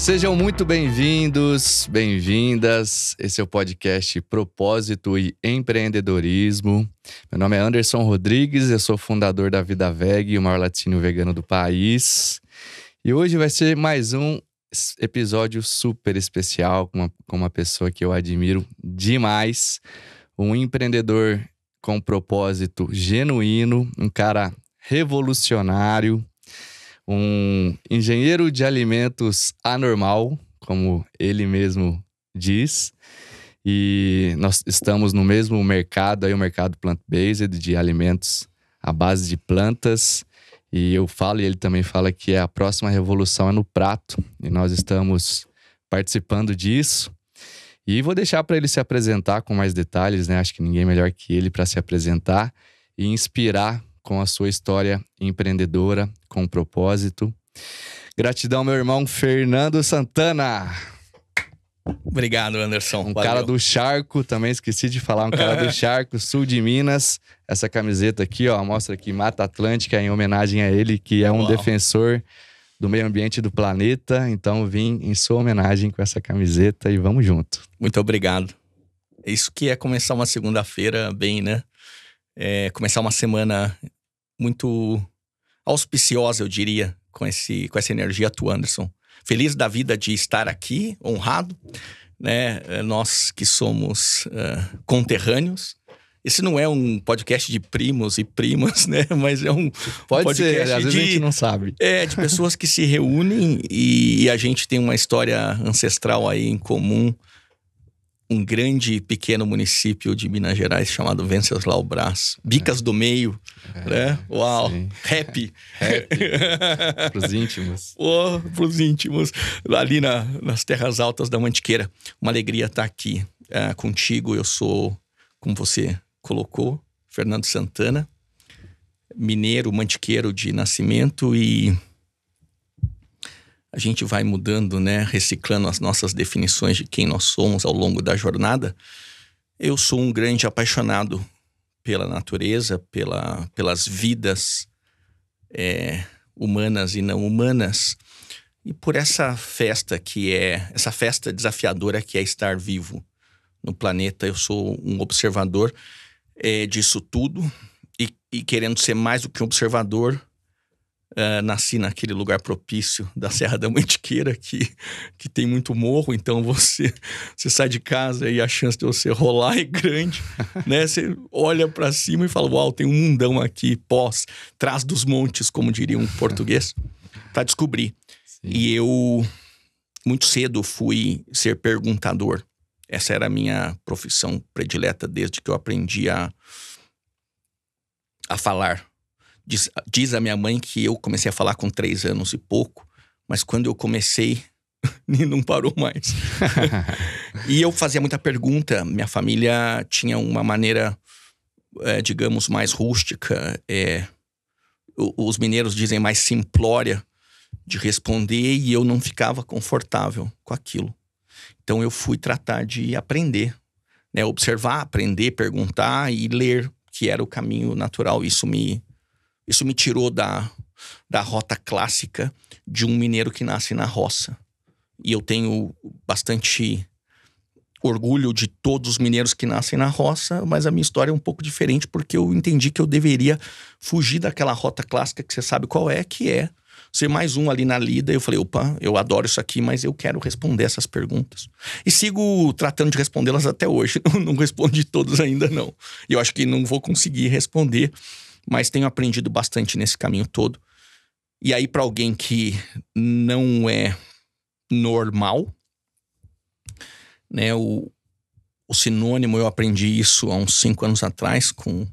Sejam muito bem-vindos, bem-vindas. Esse é o podcast Propósito e Empreendedorismo. Meu nome é Anderson Rodrigues, eu sou fundador da Vida Veg, o maior laticínio vegano do país. E hoje vai ser mais um episódio super especial com uma pessoa que eu admiro demais. Um empreendedor com propósito genuíno, um cara revolucionário, um engenheiro de alimentos anormal, como ele mesmo diz. E nós estamos no mesmo mercado, aí, o mercado plant-based, de alimentos à base de plantas. E eu falo, e ele também fala que a próxima revolução é no prato. E nós estamos participando disso. E vou deixar para ele se apresentar com mais detalhes, né? Acho que ninguém melhor que ele para se apresentar e inspirar com a sua história empreendedora, com propósito. Gratidão, meu irmão Fernando Santana. Obrigado, Anderson. Um Valeu. cara do Charco, também esqueci de falar, um cara do Charco, sul de Minas. Essa camiseta aqui, ó, mostra aqui Mata Atlântica, em homenagem a ele, que é um defensor do meio ambiente do planeta. Então vim em sua homenagem com essa camiseta e vamos junto. Muito obrigado. Isso que é começar uma segunda-feira bem, né? Começar uma semana muito auspiciosa, eu diria, com essa energia tua, Anderson. Feliz da vida de estar aqui, honrado, né? Nós que somos conterrâneos. Esse não é um podcast de primos e primas, né? Mas é um Pode ser, às vezes a gente não sabe. De pessoas que se reúnem e a gente tem uma história ancestral aí em comum. Um grande pequeno município de Minas Gerais chamado Venceslau Braz. Bicas do Meio, né? Uau! Sim. Rap. Pros íntimos. Pros íntimos. Ali nas terras altas da Mantiqueira. Uma alegria estar aqui contigo. Eu sou, como você colocou, Fernando Santana. Mineiro, mantiqueiro de nascimento e... A gente vai mudando, né? Reciclando as nossas definições de quem nós somos ao longo da jornada. Eu sou um grande apaixonado pela natureza, pelas vidas humanas e não humanas. E por essa festa essa festa desafiadora que é estar vivo no planeta. Eu sou um observador disso tudo e querendo ser mais do que um observador, nasci naquele lugar propício da Serra da Mantiqueira, que tem muito morro, então você sai de casa e a chance de você rolar é grande, né? Você olha pra cima e fala, uau, tem um mundão aqui, trás dos montes, como diria um português, pra descobrir. Sim. E eu, muito cedo, fui ser perguntador. Essa era a minha profissão predileta desde que eu aprendi a falar. Diz a minha mãe que eu comecei a falar com 3 anos e pouco, mas quando eu comecei, não parou mais. E eu fazia muita pergunta. Minha família tinha uma maneira, digamos, mais rústica. Os mineiros dizem mais simplória de responder e eu não ficava confortável com aquilo. Então eu fui tratar de aprender, né? Observar, aprender, perguntar e ler, que era o caminho natural. Isso me tirou da rota clássica de um mineiro que nasce na roça. E eu tenho bastante orgulho de todos os mineiros que nascem na roça, mas a minha história é um pouco diferente porque eu entendi que eu deveria fugir daquela rota clássica que você sabe qual é, que é ser mais um ali na lida. Eu falei, opa, eu adoro isso aqui, mas eu quero responder essas perguntas. E sigo tratando de respondê-las até hoje. Não respondi todos ainda, não. E eu acho que não vou conseguir responder, mas tenho aprendido bastante nesse caminho todo. E aí, para alguém que não é normal, né? O sinônimo, eu aprendi isso há uns 5 anos atrás com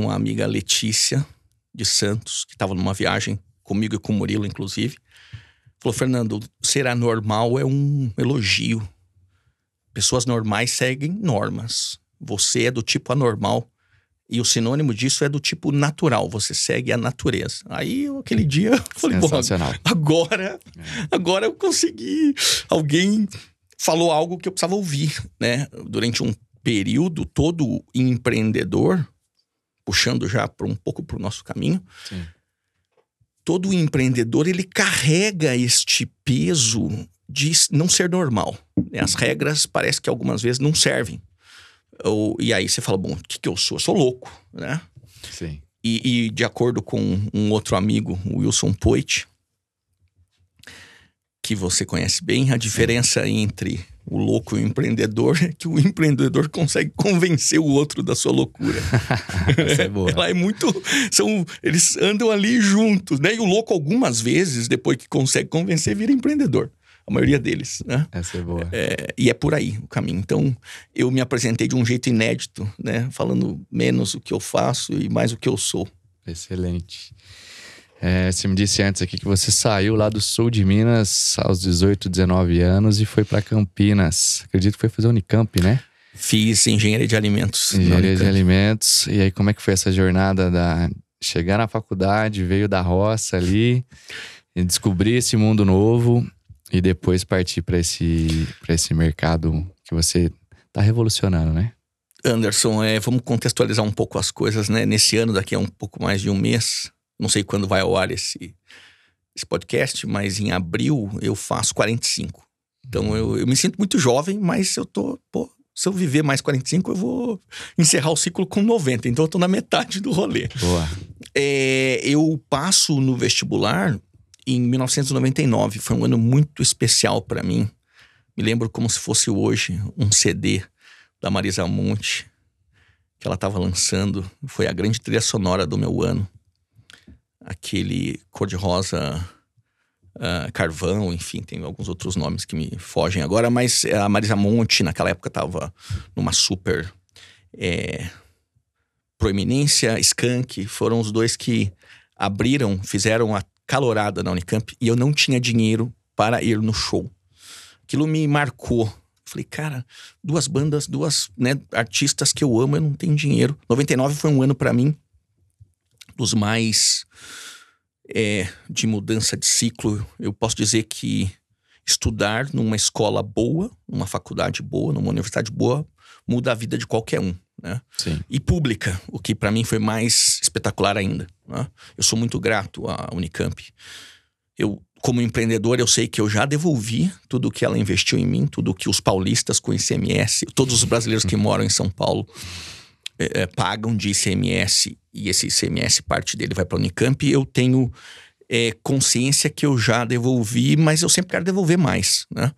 a amiga Letícia de Santos, que estava numa viagem comigo e com o Murilo, inclusive. Falou, Fernando, ser anormal é um elogio. Pessoas normais seguem normas. Você é do tipo anormal. E o sinônimo disso é do tipo natural, você segue a natureza. Aí, aquele dia, eu falei, bom, agora eu consegui. Alguém falou algo que eu precisava ouvir, né? Durante um período todo empreendedor, puxando já um pouco para o nosso caminho. Sim. todo empreendedor, ele carrega este peso de não ser normal. As regras parece que algumas vezes não servem. E aí você fala, bom, o que eu sou? Eu sou louco, né? Sim. E de acordo com um outro amigo, o Wilson Poit, que você conhece bem, a diferença entre o louco e o empreendedor é que o empreendedor consegue convencer o outro da sua loucura. Essa é boa. Ela é muito... eles andam ali juntos, né? E o louco, algumas vezes, depois que consegue convencer, vira empreendedor. A maioria deles, né? Essa é boa. E é por aí o caminho. Então, eu me apresentei de um jeito inédito, né? Falando menos o que eu faço e mais o que eu sou. Excelente. Você me disse antes aqui que você saiu lá do sul de Minas aos 18, 19 anos e foi para Campinas. Acredito que foi fazer Unicamp, né? Fiz engenharia de alimentos. Engenharia de alimentos. E aí, como é que foi essa jornada chegar na faculdade, veio da roça ali, e descobrir esse mundo novo e depois partir para esse mercado que você tá revolucionando, né? Anderson, vamos contextualizar um pouco as coisas, né? Nesse ano, daqui a um pouco mais de um mês, não sei quando vai ao ar esse podcast, mas em abril eu faço 45. Então eu me sinto muito jovem, mas eu tô... se eu viver mais 45, eu vou encerrar o ciclo com 90. Então eu tô na metade do rolê. Boa. Eu passo no vestibular em 1999. Foi um ano muito especial para mim. Me lembro como se fosse hoje um CD da Marisa Monte que ela estava lançando. Foi a grande trilha sonora do meu ano. Aquele cor-de-rosa, carvão, enfim, tem alguns outros nomes que me fogem agora, mas a Marisa Monte naquela época estava numa super proeminência. Skank foram os dois que fizeram a calorada na Unicamp, e eu não tinha dinheiro para ir no show. Aquilo me marcou. Falei, cara, duas bandas, artistas que eu amo, eu não tenho dinheiro. 99 foi um ano para mim dos mais de mudança de ciclo. Eu posso dizer que estudar numa escola boa, numa faculdade boa, numa universidade boa, muda a vida de qualquer um, né? Sim. E pública, o que para mim foi mais espetacular ainda, né? Eu sou muito grato à Unicamp. Como empreendedor, eu sei que eu já devolvi tudo que ela investiu em mim, tudo que os paulistas com ICMS, todos os brasileiros que moram em São Paulo pagam de ICMS, e esse ICMS, parte dele vai para a Unicamp, e eu tenho consciência que eu já devolvi, mas eu sempre quero devolver mais, né?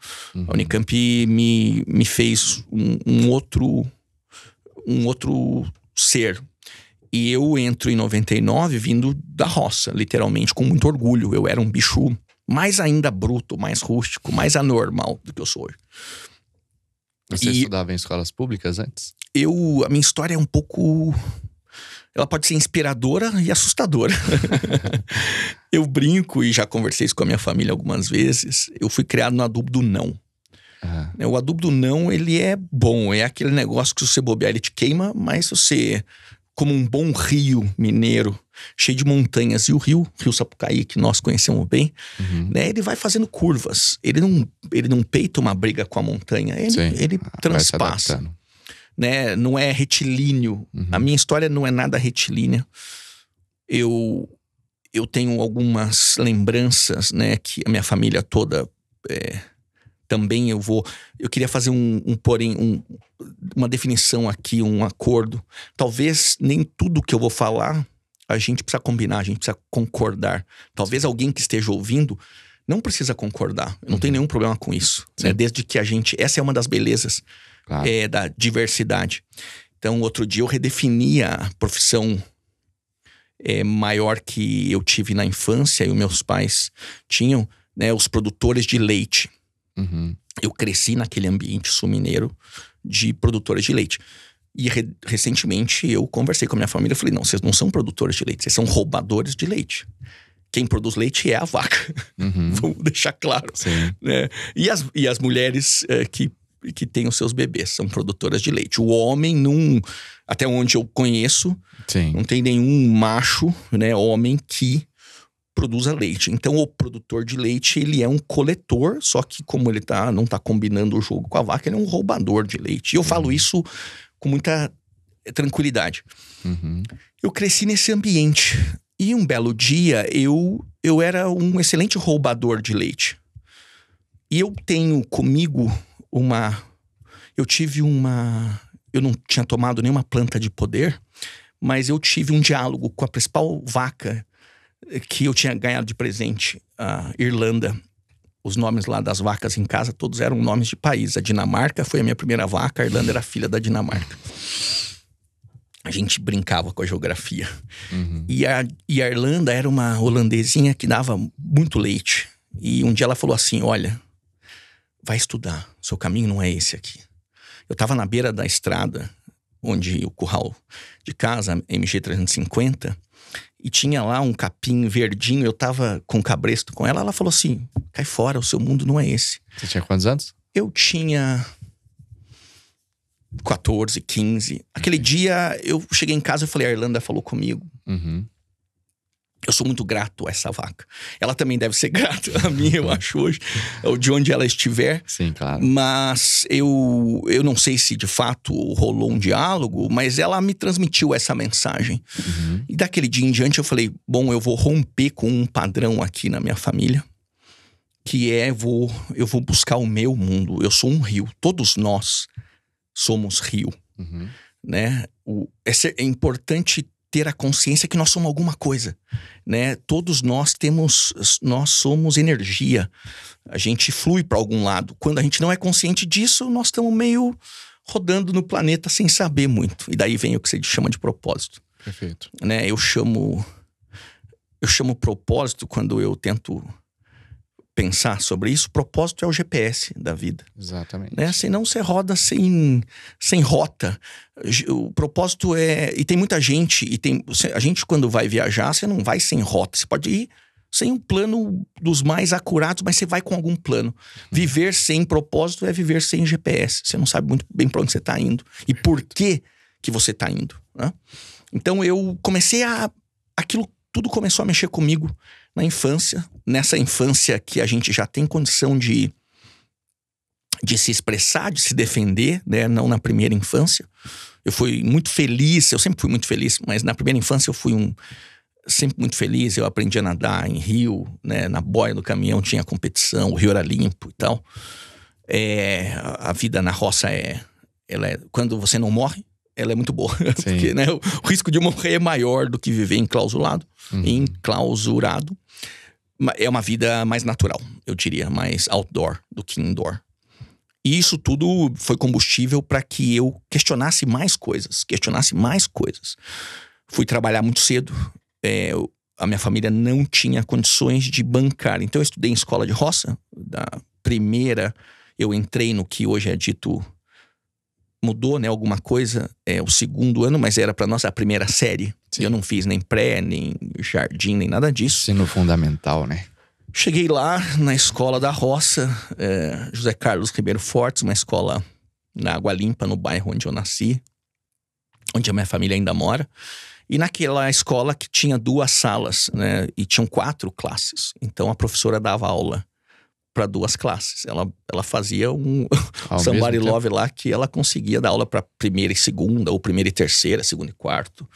A Unicamp me fez um outro ser. E eu entro em 99 vindo da roça, literalmente, com muito orgulho. Eu era um bicho mais ainda bruto, mais rústico, mais anormal do que eu sou hoje. Você estudava em escolas públicas antes? A minha história é um pouco... Ela pode ser inspiradora e assustadora. Eu brinco, e já conversei isso com a minha família algumas vezes. Eu fui criado no adubo do não. O adubo do não, ele é bom. É aquele negócio que se você bobear, ele te queima, mas você... Como um bom rio mineiro, cheio de montanhas. E o rio Sapucaí, que nós conhecemos bem, né, ele vai fazendo curvas. Ele não peita uma briga com a montanha. Ele transpassa. Né? Não é retilíneo. A minha história não é nada retilínea. Eu tenho algumas lembranças, né, que a minha família toda... Também eu queria fazer uma definição aqui, um acordo. Talvez nem tudo que eu vou falar a gente precisa combinar, a gente precisa concordar. Talvez alguém que esteja ouvindo não precisa concordar. Eu não tenho nenhum problema com isso, né? Desde que essa é uma das belezas, claro, da diversidade. Então, outro dia eu redefini a profissão maior que eu tive na infância e os meus pais tinham, né, os produtores de leite. Eu cresci naquele ambiente sul-mineiro de produtores de leite. E recentemente eu conversei com a minha família e falei, não, vocês não são produtores de leite, vocês são roubadores de leite. Quem produz leite é a vaca. Vamos deixar claro. Né? E as mulheres que têm os seus bebês são produtoras de leite. O homem, até onde eu conheço, não tem nenhum macho, né, homem que produza leite. Então o produtor de leite, ele é um coletor, só que como ele não tá combinando o jogo com a vaca, ele é um roubador de leite. E eu falo isso com muita tranquilidade. Eu cresci nesse ambiente. E um belo dia eu eu era um excelente roubador de leite. E eu tenho comigo eu não tinha tomado nenhuma planta de poder, mas eu tive um diálogo com a principal vaca que eu tinha ganhado de presente, a Irlanda. Os nomes lá das vacas em casa, todos eram nomes de país. A Dinamarca foi a minha primeira vaca, a Irlanda era filha da Dinamarca. A gente brincava com a geografia. E a Irlanda era uma holandesinha que dava muito leite. E um dia ela falou assim, olha, vai estudar, seu caminho não é esse aqui. Eu tava na beira da estrada, onde o curral de casa, MG 350, e tinha lá um capim verdinho, eu tava com cabresto com ela, ela falou assim, cai fora, o seu mundo não é esse. Você tinha quantos anos? Eu tinha 14, 15. Aquele dia eu cheguei em casa e falei, a Irlanda falou comigo. Eu sou muito grato a essa vaca. Ela também deve ser grata a mim, eu acho hoje, de onde ela estiver. Sim, claro. Mas eu não sei se de fato rolou um diálogo, mas ela me transmitiu essa mensagem. E daquele dia em diante eu falei, bom, eu vou romper com um padrão aqui na minha família, que é, eu vou buscar o meu mundo. Eu sou um rio, todos nós somos rio, né? É importante ter a consciência que nós somos alguma coisa, né? Todos nós somos energia. A gente flui para algum lado. Quando a gente não é consciente disso, nós estamos meio rodando no planeta sem saber muito. E daí vem o que você chama de propósito. Perfeito. Né? Eu chamo propósito quando eu tento pensar sobre isso. Propósito é o GPS da vida. Exatamente. Né? Senão você roda sem rota. O propósito é... E tem muita gente... A gente quando vai viajar, você não vai sem rota. Você pode ir sem um plano dos mais acurados, mas você vai com algum plano. Viver sem propósito é viver sem GPS. Você não sabe muito bem para onde você está indo. E por que você está indo. Né? Então eu comecei aquilo tudo começou a mexer comigo na infância. Nessa infância que a gente já tem condição de se expressar, de se defender, né? Não na primeira infância. Eu fui muito feliz, eu sempre fui muito feliz, mas na primeira infância eu fui sempre muito feliz. Eu aprendi a nadar em rio, né? Na boia do caminhão tinha competição, o rio era limpo e tal. A vida na roça quando você não morre, ela é muito boa. Porque, né, o risco de morrer é maior do que viver enclausurado. É uma vida mais natural, eu diria, mais outdoor do que indoor. E isso tudo foi combustível para que eu questionasse mais coisas. Fui trabalhar muito cedo. A minha família não tinha condições de bancar. Então eu estudei em escola de roça. Da primeira, eu entrei no que hoje é dito... Mudou, né, alguma coisa, o segundo ano, mas era para nós a primeira série. Sim. Eu não fiz nem pré, nem jardim, nem nada disso. Ensino fundamental, né? Cheguei lá na escola da roça, José Carlos Ribeiro Fortes, uma escola na Água Limpa, no bairro onde eu nasci, onde a minha família ainda mora. E naquela escola que tinha 2 salas, né, e tinham 4 classes. Então a professora dava aula para 2 classes. Ela fazia um somebody love lá que ela conseguia dar aula para primeira e segunda, ou primeira e terceira, segunda e quarto.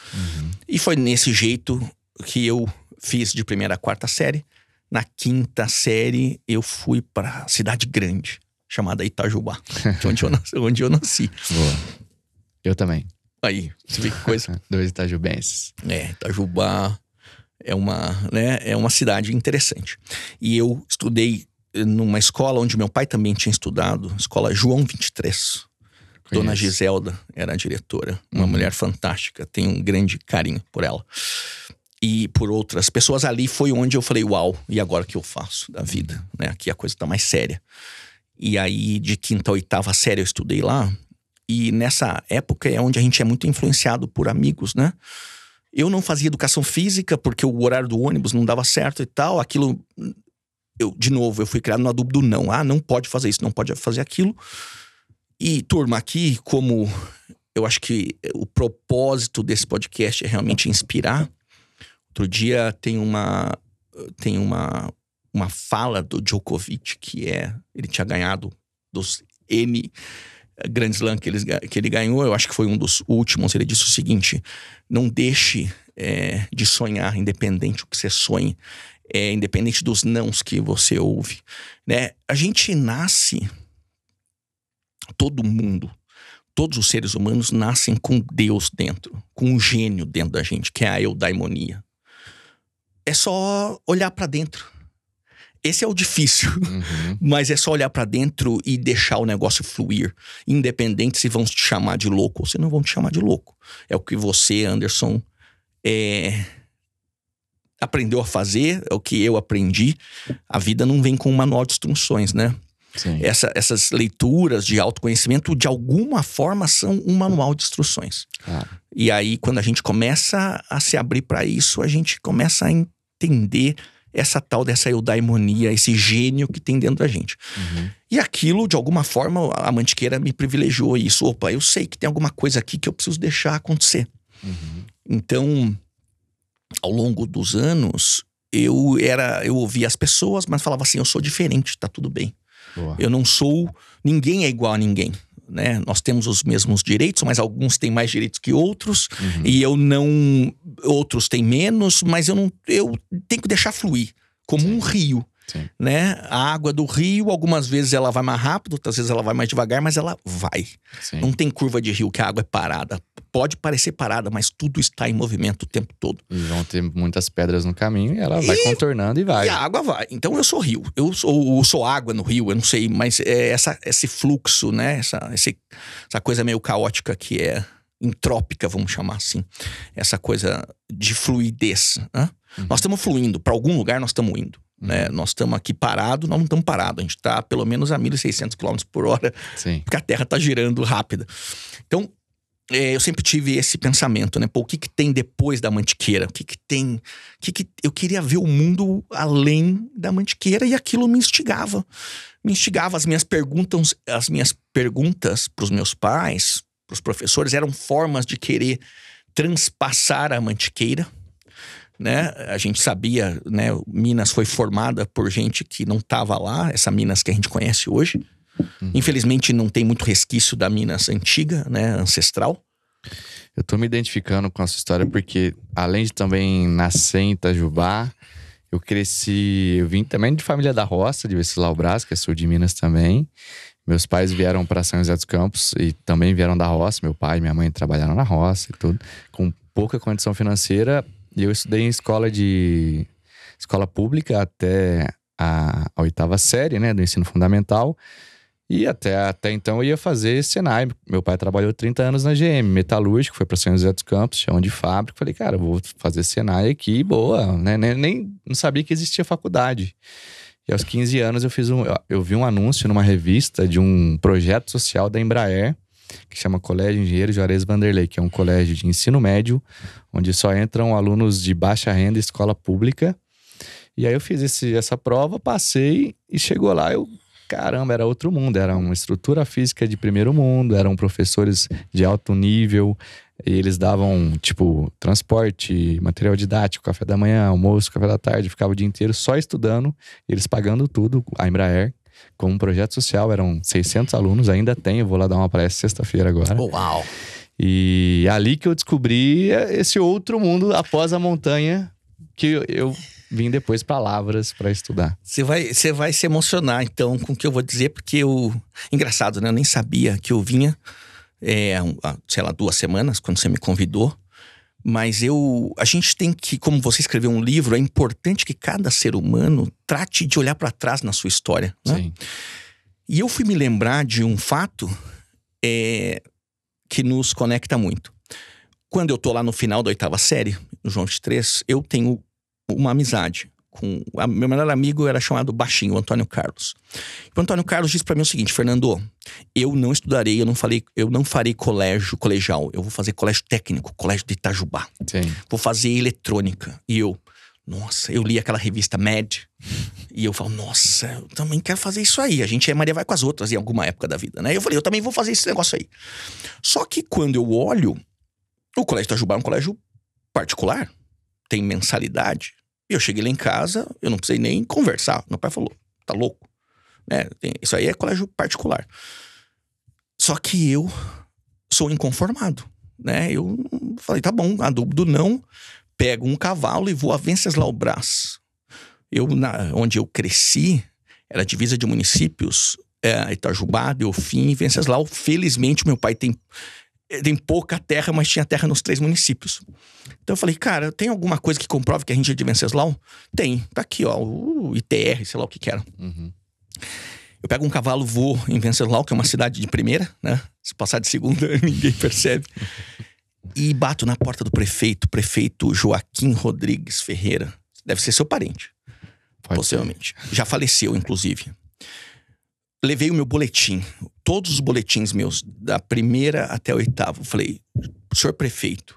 E foi nesse jeito que eu fiz de primeira a 4ª série. Na 5ª série eu fui para cidade grande, chamada Itajubá, onde eu nasci. Boa. Eu também. Aí, você vê que coisa. 2 itajubenses. Itajubá é uma cidade interessante. E eu estudei numa escola onde meu pai também tinha estudado, escola João 23. Dona Giselda era a diretora, uma mulher fantástica, tenho um grande carinho por ela. E por outras pessoas ali foi onde eu falei, uau, e agora o que eu faço da vida? Né? Aqui a coisa tá mais séria. E aí de 5ª a 8ª série eu estudei lá, e nessa época é onde a gente é muito influenciado por amigos, né? Eu não fazia educação física porque o horário do ônibus não dava certo e tal, aquilo... De novo, eu fui criado no adubo do não. Não pode fazer isso, não pode fazer aquilo. E, turma, aqui, como eu acho que o propósito desse podcast é realmente inspirar. Outro dia tem uma fala do Djokovic, ele tinha ganhado dos N Grand Slam que ele ganhou. Eu acho que foi um dos últimos. Ele disse o seguinte: não deixe de sonhar, independente do que você sonhe. independente dos nãos que você ouve, né? A gente nasce, todo mundo, todos os seres humanos nascem com Deus dentro, com um gênio dentro da gente, que é a eudaimonia. É só olhar pra dentro. Esse é o difícil, mas é só olhar pra dentro e deixar o negócio fluir. Independente se vão te chamar de louco ou se não vão te chamar de louco. É o que você, Anderson, aprendeu a fazer, é o que eu aprendi. A vida não vem com um manual de instruções, né? Essas leituras de autoconhecimento, de alguma forma, são um manual de instruções. E aí, quando a gente começa a se abrir para isso, a gente começa a entender essa tal dessa eudaimonia, esse gênio que tem dentro da gente. E aquilo, de alguma forma, a Mantiqueira me privilegiou isso. Opa, eu sei que tem alguma coisa aqui que eu preciso deixar acontecer. Então, ao longo dos anos, eu ouvia as pessoas, mas falava assim, eu sou diferente, tá tudo bem. Eu não sou... Ninguém é igual a ninguém, né? Nós temos os mesmos direitos, mas alguns têm mais direitos que outros. E eu não... Outros têm menos, mas eu tenho que deixar fluir. Como um rio, né? A água do rio, algumas vezes ela vai mais rápido, outras vezes ela vai mais devagar, mas ela vai. Não tem curva de rio que a água é parada. Pode parecer parada, mas tudo está em movimento o tempo todo. E vão ter muitas pedras no caminho e ela vai contornando e vai. E a água vai. Então eu sou rio. Eu sou água no rio, eu não sei. Mas esse fluxo, né? Essa coisa meio caótica que é entrópica, vamos chamar assim. Essa coisa de fluidez. Né? Nós estamos fluindo. Para algum lugar nós estamos indo. Né? Nós estamos aqui parados, nós não estamos parados. A gente está pelo menos a 1.600 km por hora. Porque a Terra está girando rápido. Então, eu sempre tive esse pensamento, né? Pô, o que tem depois da Mantiqueira? O que tem... Eu queria ver o mundo além da Mantiqueira e aquilo me instigava. Me instigava. As minhas perguntas para os meus pais, para os professores, eram formas de querer transpassar a Mantiqueira, né? A gente sabia, né? Minas foi formada por gente que não estava lá, essa Minas que a gente conhece hoje. Infelizmente não tem muito resquício da Minas antiga, né, ancestral. Eu tô me identificando com essa história porque, além de também nascer em Itajubá, eu vim também de família da roça, de Venceslau Braz, que é sul de Minas também. Meus pais vieram para São José dos Campos e também vieram da roça. Meu pai e minha mãe trabalharam na roça e tudo, com pouca condição financeira. E eu estudei em escola pública até a 8ª série, né, do ensino fundamental. E até então eu ia fazer Senai. Meu pai trabalhou 30 anos na GM, metalúrgico, foi para São José dos Campos, chão de fábrica. Falei, cara, eu vou fazer Senai aqui, boa, né? Nem não sabia que existia faculdade. E aos 15 anos eu vi um anúncio numa revista de um projeto social da Embraer, que chama Colégio Engenheiro Juarez Vanderlei, que é um colégio de ensino médio, onde só entram alunos de baixa renda e escola pública. E aí eu fiz essa prova, passei e chegou lá, caramba, era outro mundo, era uma estrutura física de primeiro mundo, eram professores de alto nível, e eles davam, tipo, transporte, material didático, café da manhã, almoço, café da tarde, ficava o dia inteiro só estudando, eles pagando tudo, a Embraer, com um projeto social, eram 600 alunos, ainda tem, eu vou lá dar uma palestra sexta-feira agora. Uau! E ali que eu descobri esse outro mundo após a montanha, que eu vim depois para Lavras para estudar. Você vai se emocionar, então, com o que eu vou dizer, porque engraçado, né? Eu nem sabia que eu vinha, sei lá, 2 semanas, quando você me convidou. Mas a gente tem que, como você escreveu um livro, é importante que cada ser humano trate de olhar para trás na sua história, né? Sim. E eu fui me lembrar de um fato que nos conecta muito. Quando eu tô lá no final da 8ª série, no João 23, eu tenho uma amizade com... Meu melhor amigo era chamado Baixinho, o Antônio Carlos. O Antônio Carlos disse pra mim o seguinte: Fernando, eu não estudarei, eu não farei colegial. Eu vou fazer colégio técnico, colégio de Itajubá. Sim. Vou fazer eletrônica. E eu li aquela revista Mad. E eu falo, nossa, eu também quero fazer isso aí. A gente Maria vai com as outras em alguma época da vida, né? Eu falei, eu também vou fazer esse negócio aí. Só que quando eu olho, o colégio de Itajubá é um colégio particular. Tem mensalidade. E eu cheguei lá em casa, eu não precisei nem conversar. Meu pai falou, tá louco? Né? Isso aí é colégio particular. Só que eu sou inconformado, né? Eu falei, tá bom, a dúvida não. Pego um cavalo e vou a Venceslau Braz. Onde eu cresci, era divisa de municípios, Itajubá, Delfim e Venceslau. Felizmente, meu pai tem pouca terra, mas tinha terra nos 3 municípios. Então eu falei, cara, tem alguma coisa que comprove que a gente é de Venceslau? Tem, tá aqui, ó, o ITR, sei lá o que era. Uhum. Eu pego um cavalo, vou em Venceslau, que é uma cidade de primeira, né? Se passar de segunda, ninguém percebe. E bato na porta do prefeito Joaquim Rodrigues Ferreira. Deve ser seu parente, possivelmente. Já faleceu, inclusive. Levei o meu boletim, todos os boletins meus, da primeira até a 8ª. Falei, senhor prefeito,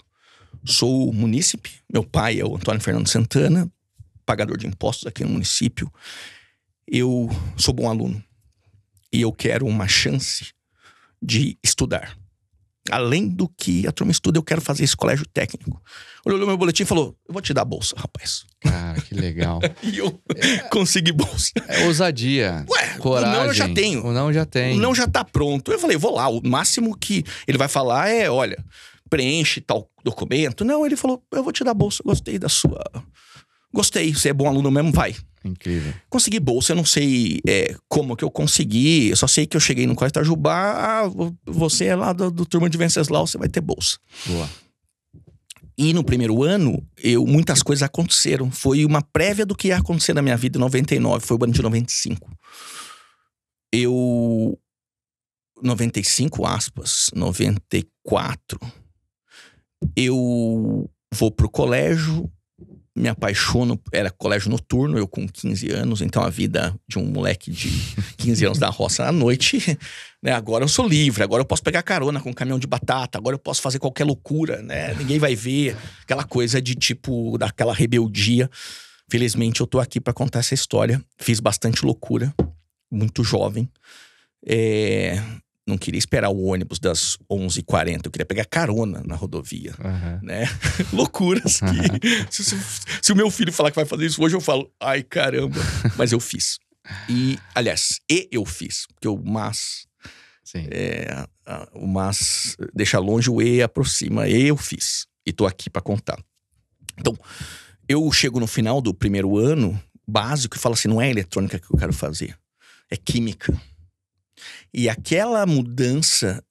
sou munícipe, meu pai é o Antônio Fernando Santana, pagador de impostos aqui no município. Eu sou bom aluno e eu quero uma chance de estudar. Além do que a turma estuda, eu quero fazer esse colégio técnico. Ele olhou meu boletim e falou, eu vou te dar a bolsa, rapaz. Cara, que legal. E eu consegui bolsa. É ousadia, coragem. O não eu já tenho. O não já tem. O não já tá pronto. Eu falei, vou lá. O máximo que ele vai falar é, olha, preenche tal documento. Não, ele falou, eu vou te dar a bolsa. Gostei da sua... Gostei, você é bom aluno mesmo, vai. Incrível. Consegui bolsa, eu não sei como que eu consegui. Eu só sei que eu cheguei no Colégio Itajubá. Você é lá do turma de Venceslau, você vai ter bolsa. Boa. E no primeiro ano, muitas coisas aconteceram. Foi uma prévia do que ia acontecer na minha vida em 99. Foi o ano de 95. 95, aspas, 94. Eu vou pro colégio, me apaixono, era colégio noturno, eu com 15 anos, então a vida de um moleque de 15 anos da roça à noite, né? Agora eu sou livre, agora eu posso pegar carona com um caminhão de batata, agora eu posso fazer qualquer loucura, né? Ninguém vai ver, aquela coisa de tipo, daquela rebeldia. Felizmente eu tô aqui pra contar essa história. Fiz bastante loucura, muito jovem. Não queria esperar o ônibus das 11h40, eu queria pegar carona na rodovia, né? Loucuras que... Se o meu filho falar que vai fazer isso hoje, eu falo, ai caramba, mas eu fiz. E, aliás, eu fiz, porque o mas... Sim. O mas deixa longe, o aproxima. Eu fiz, e tô aqui pra contar. Então, eu chego no final do primeiro ano, básico, e falo assim, não é eletrônica que eu quero fazer, é química. E aquela mudança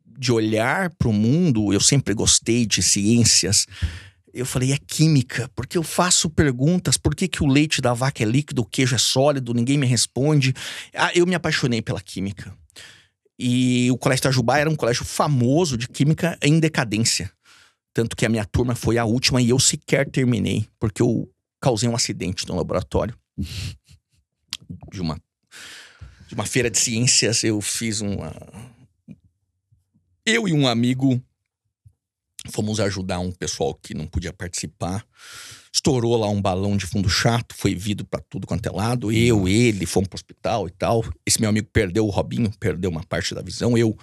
de olhar para o mundo, eu sempre gostei de ciências. Eu falei, é química, porque eu faço perguntas, por que o leite da vaca é líquido, o queijo é sólido, ninguém me responde. Eu me apaixonei pela química. E o Colégio Itajubá era um colégio famoso de química em decadência. Tanto que a minha turma foi a última e eu sequer terminei, porque eu causei um acidente no laboratório. De uma feira de ciências, eu fiz eu e um amigo fomos ajudar um pessoal que não podia participar. Estourou lá um balão de fundo chato, foi vidro pra tudo quanto é lado. Ele, fomos pro hospital e tal. Esse meu amigo perdeu, o Robinho, perdeu uma parte da visão. Eu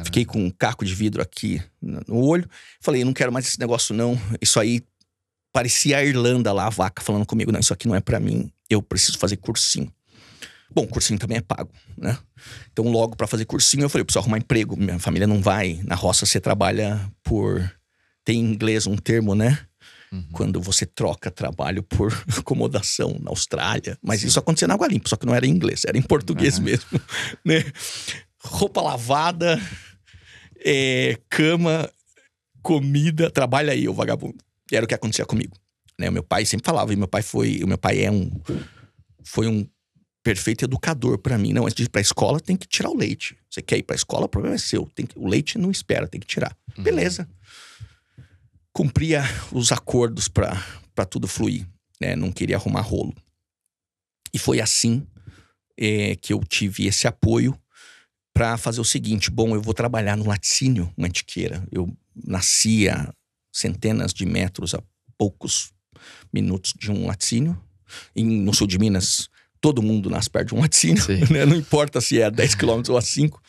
fiquei com um caco de vidro aqui no olho. Falei, não quero mais esse negócio não. Isso aí parecia a Irlanda lá, a vaca falando comigo. Não, isso aqui não é pra mim, eu preciso fazer cursinho. Bom, cursinho também é pago, né? Então, logo pra fazer cursinho, eu falei, eu preciso arrumar emprego. Minha família não vai. Na roça, você trabalha por... Tem em inglês um termo, né? Quando você troca trabalho por acomodação na Austrália. Mas isso acontecia na Água Limpa, só que não era em inglês, era em português mesmo, né? Roupa lavada, cama, comida, trabalha aí, ô vagabundo. E era o que acontecia comigo, né? O meu pai sempre falava, e o meu pai foi um perfeito educador pra mim. Não, antes de ir pra escola, tem que tirar o leite. Você quer ir pra escola, o problema é seu. O leite não espera, tem que tirar. Beleza. Cumpria os acordos pra tudo fluir, né? Não queria arrumar rolo. E foi assim que eu tive esse apoio pra fazer o seguinte. Bom, eu vou trabalhar no laticínio Mantiqueira. Eu nasci a centenas de metros, a poucos minutos de um laticínio. No sul de Minas... Todo mundo nasce perto de um laticínio, né? Não importa se é a 10 quilômetros ou a 5.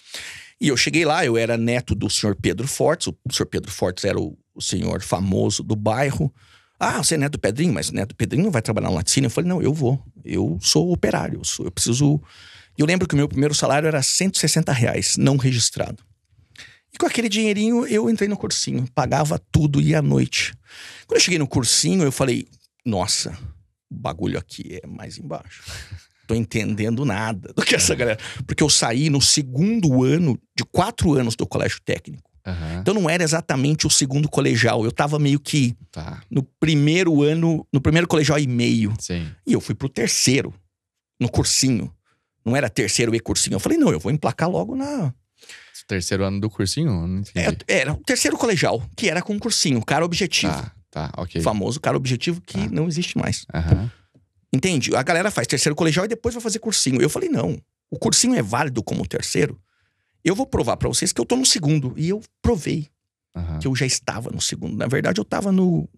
E eu cheguei lá, eu era neto do senhor Pedro Fortes. O senhor Pedro Fortes era o senhor famoso do bairro. Ah, você é neto do Pedrinho? Mas neto do Pedrinho não vai trabalhar no laticínio? Eu falei, não, eu vou. Eu sou operário, eu preciso... Eu lembro que o meu primeiro salário era R$160, não registrado. E com aquele dinheirinho, eu entrei no cursinho. Pagava tudo, ia à noite. Quando eu cheguei no cursinho, eu falei, nossa... bagulho aqui é mais embaixo. Tô entendendo nada do que essa galera. Porque eu saí no segundo ano de 4 anos do colégio técnico. Então não era exatamente o segundo colegial. Eu tava meio que no primeiro ano, no primeiro colegial e meio. Sim. E eu fui pro terceiro, no cursinho. Não era terceiro e cursinho. Eu falei, não, eu vou emplacar logo na... Terceiro ano do cursinho? Não entendi. Era o terceiro colegial, que era com cursinho, cara objetivo. Tá, ok. O famoso cara objetivo que não existe mais. Entende? A galera faz terceiro colegial e depois vai fazer cursinho. Eu falei, não, o cursinho é válido como terceiro. Eu vou provar pra vocês que eu tô no segundo. E eu provei que eu já estava no segundo. Na verdade, eu tava no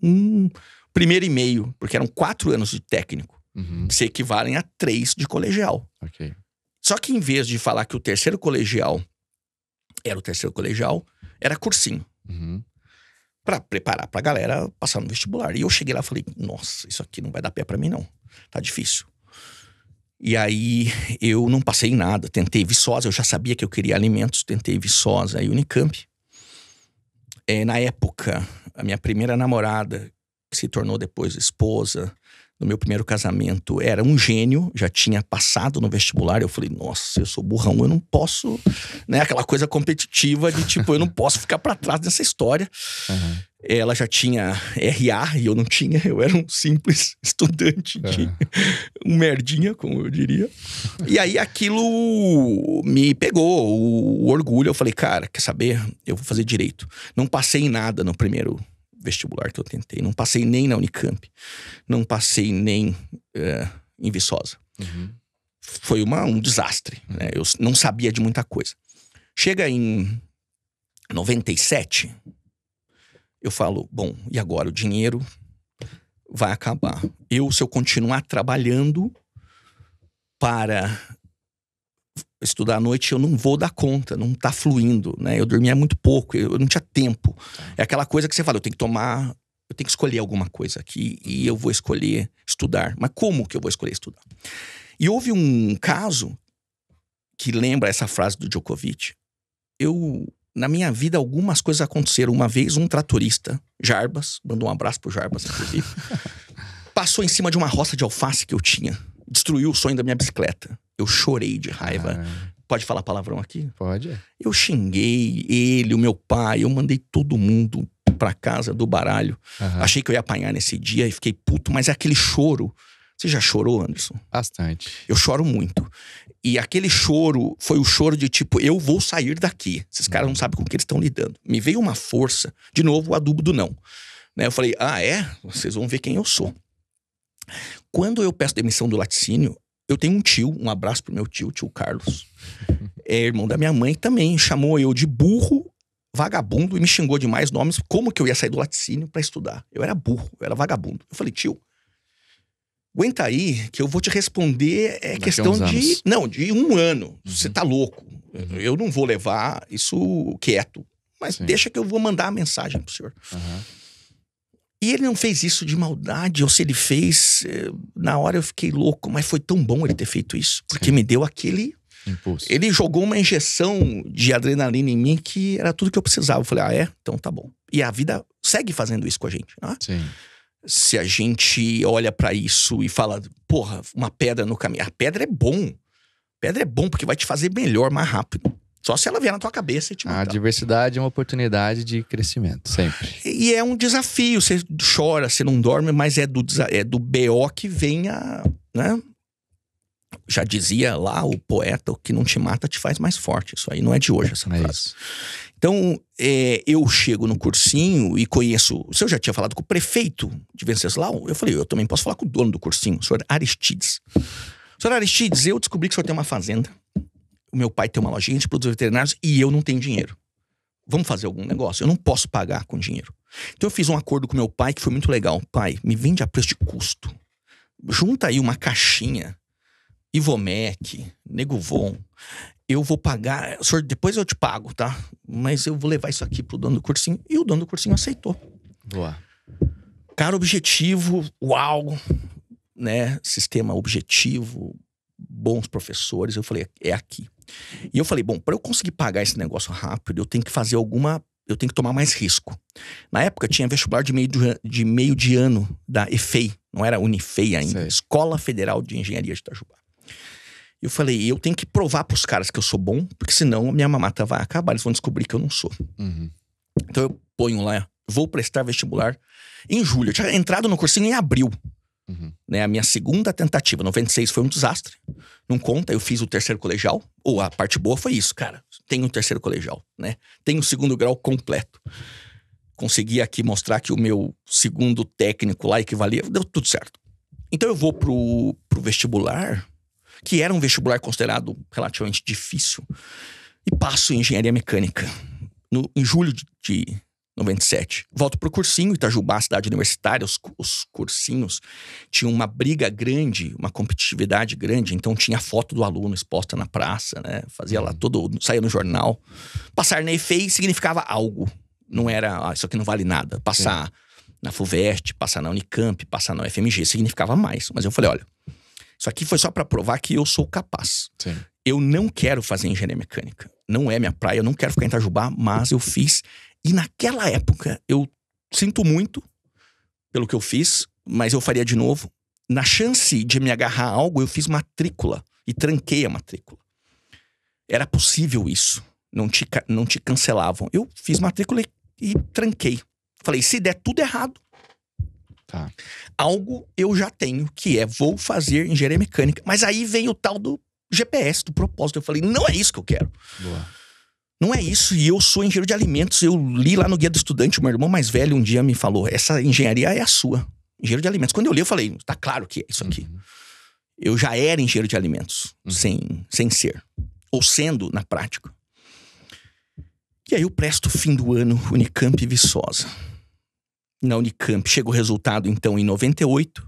primeiro e meio, porque eram 4 anos de técnico, que se equivalem a 3 de colegial. Ok. Só que em vez de falar que o terceiro colegial era o terceiro colegial, era cursinho. Pra preparar pra galera passar no vestibular. E eu cheguei lá e falei, nossa, isso aqui não vai dar pé pra mim não. Tá difícil. E aí eu não passei em nada. Tentei Viçosa, eu já sabia que eu queria alimentos. Tentei Viçosa e Unicamp. Na época, a minha primeira namorada, que se tornou depois esposa do meu primeiro casamento, era um gênio, já tinha passado no vestibular. Eu falei, nossa, eu sou burrão, eu não posso, né? Aquela coisa competitiva de tipo, eu não posso ficar pra trás dessa história. Ela já tinha RA e eu não tinha. Eu era um simples estudante de um merdinha, como eu diria. E aí aquilo me pegou, o orgulho. Eu falei, cara, quer saber? Eu vou fazer direito. Não passei em nada no primeiro vestibular que eu tentei. Não passei nem na Unicamp. Não passei nem em Viçosa. Foi um desastre. Né? Eu não sabia de muita coisa. Chega em 97, eu falo, bom, e agora? O dinheiro vai acabar. Se eu continuar trabalhando para estudar à noite, eu não vou dar conta, não tá fluindo, né? Eu dormia muito pouco, eu não tinha tempo. É aquela coisa que você fala, eu tenho que escolher alguma coisa aqui e eu vou escolher estudar. Mas como que eu vou escolher estudar? E houve um caso que lembra essa frase do Djokovic. Na minha vida, algumas coisas aconteceram. Uma vez, um tratorista, Jarbas, mandou um abraço pro Jarbas, inclusive, passou em cima de uma roça de alface que eu tinha. Destruiu o sonho da minha bicicleta. Eu chorei de raiva. Pode falar palavrão aqui? Pode. Eu xinguei ele, o meu pai, eu mandei todo mundo pra casa do baralho. Achei que eu ia apanhar nesse dia e fiquei puto, mas é aquele choro. Você já chorou, Anderson? Bastante. Eu choro muito. E aquele choro foi o choro de tipo, eu vou sair daqui. Esses caras não sabem com o que eles estão lidando. Me veio uma força, de novo o adubo do não. Né? Eu falei, vocês vão ver quem eu sou. Quando eu peço demissão do laticínio, eu tenho um tio, um abraço pro meu tio Carlos. É irmão da minha mãe também, chamou eu de burro, vagabundo e me xingou de mais nomes. Como que eu ia sair do laticínio pra estudar? Eu era burro, eu era vagabundo. Eu falei, tio, aguenta aí que eu vou te responder questão de... Não, de 1 ano. Você tá louco. Eu não vou levar isso quieto. Mas deixa que eu vou mandar a mensagem pro senhor. E ele não fez isso de maldade, ou se ele fez, na hora eu fiquei louco, mas foi tão bom ele ter feito isso, porque me deu aquele impulso. Ele jogou uma injeção de adrenalina em mim que era tudo que eu precisava. Eu falei, então tá bom. E a vida segue fazendo isso com a gente, né? Sim. Se a gente olha pra isso e fala, porra, uma pedra no caminho. A pedra é bom. Pedra é bom porque vai te fazer melhor, mais rápido. Só se ela vier na tua cabeça e te matar. A diversidade é uma oportunidade de crescimento, sempre. E é um desafio. Você chora, você não dorme, mas é do BO que vem né? Já dizia lá o poeta, o que não te mata te faz mais forte. Isso aí não é de hoje, essa frase. Isso. Então, eu chego no cursinho e conheço... O senhor já tinha falado com o prefeito de Venceslau? Eu falei, eu também posso falar com o dono do cursinho, o senhor Aristides. Senhor Aristides, eu descobri que o senhor tem uma fazenda. O meu pai tem uma lojinha de produtos veterinários e eu não tenho dinheiro. Vamos fazer algum negócio? Eu não posso pagar com dinheiro. Então eu fiz um acordo com meu pai que foi muito legal. Pai, me vende a preço de custo. Junta aí uma caixinha, Ivomec, Neguvon. Eu vou pagar... Senhor, depois eu te pago, tá? Mas eu vou levar isso aqui pro dono do cursinho. E o dono do cursinho aceitou. Boa. Cara, objetivo, uau, né? Sistema objetivo, bons professores. Eu falei, é aqui. E eu falei, bom, para eu conseguir pagar esse negócio rápido, eu tenho que fazer eu tenho que tomar mais risco. Na época tinha vestibular de meio de ano da EFEI, Não era Unifei ainda. Sei. Escola Federal de Engenharia de Itajubá. Eu falei, eu tenho que provar pros caras que eu sou bom, porque senão a minha mamata vai acabar, eles vão descobrir que eu não sou. Uhum. Então eu ponho lá, vou prestar vestibular em julho. Eu tinha entrado no cursinho em abril. Uhum. Né, a minha segunda tentativa, 96, foi um desastre. Não conta, eu fiz o terceiro colegial. Ou a parte boa foi isso, cara. Tenho o terceiro colegial, né? Tenho o segundo grau completo. Consegui aqui mostrar que o meu segundo técnico lá equivalia, deu tudo certo. Então eu vou pro vestibular, que era um vestibular considerado relativamente difícil, e passo em engenharia mecânica. Em julho de 97. Volto pro cursinho, Itajubá, cidade universitária, os cursinhos tinham uma briga grande, uma competitividade grande, então tinha foto do aluno exposta na praça, né? Fazia lá saía no jornal. Passar na EFEI significava algo. Não era, isso aqui não vale nada. Passar na FUVEST, passar na Unicamp, passar na UFMG, significava mais. Mas eu falei, olha, isso aqui foi só pra provar que eu sou capaz. Sim. Eu não quero fazer engenharia mecânica. Não é minha praia, eu não quero ficar em Itajubá, mas eu fiz. E naquela época, eu sinto muito pelo que eu fiz, mas eu faria de novo. Na chance de me agarrar a algo, eu fiz matrícula e tranquei a matrícula. Era possível isso. Não te cancelavam. Eu fiz matrícula e tranquei. Falei, se der tudo errado, Tá. algo eu já tenho, que é vou fazer engenharia mecânica. Mas aí vem o tal do GPS, do propósito. Eu falei, não é isso que eu quero. Boa. Não é isso, e eu sou engenheiro de alimentos. Eu li lá no Guia do Estudante, o meu irmão mais velho um dia me falou, essa engenharia é a sua, engenheiro de alimentos. Quando eu li, eu falei, tá claro que é isso aqui. Uhum. Eu já era engenheiro de alimentos, sem ser, ou sendo na prática. E aí eu presto fim do ano, Unicamp e Viçosa. Na Unicamp, chega o resultado então em 98.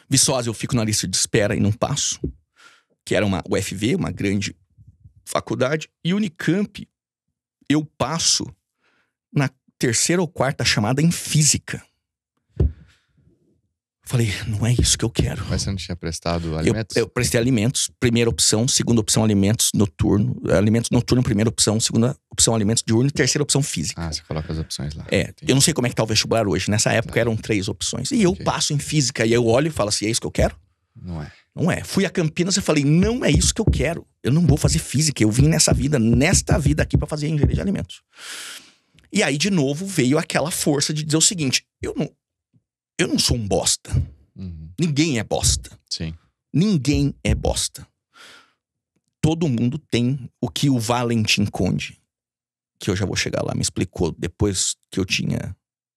Viçosa eu fico na lista de espera e não passo, que era uma UFV, uma grande faculdade. E Unicamp, eu passo na terceira ou quarta chamada em física. Falei, não é isso que eu quero. Mas você não tinha prestado alimentos? Eu prestei alimentos, primeira opção, segunda opção alimentos noturno. Alimentos noturno, primeira opção, segunda opção alimentos diurno e terceira opção física. Ah, você coloca as opções lá. Eu não sei como é que tá o vestibular hoje. Nessa época eram 3 opções. E eu passo em física e eu olho e falo assim, é isso que eu quero? Não é. Não é. Fui a Campinas e falei, não é isso que eu quero. Eu não vou fazer física. Eu vim nesta vida aqui pra fazer engenharia de alimentos. E aí, de novo, veio aquela força de dizer o seguinte, eu não sou um bosta. Uhum. Ninguém é bosta. Sim. Ninguém é bosta. Todo mundo tem o que o Valentim Conde, que eu já vou chegar lá, me explicou depois que eu tinha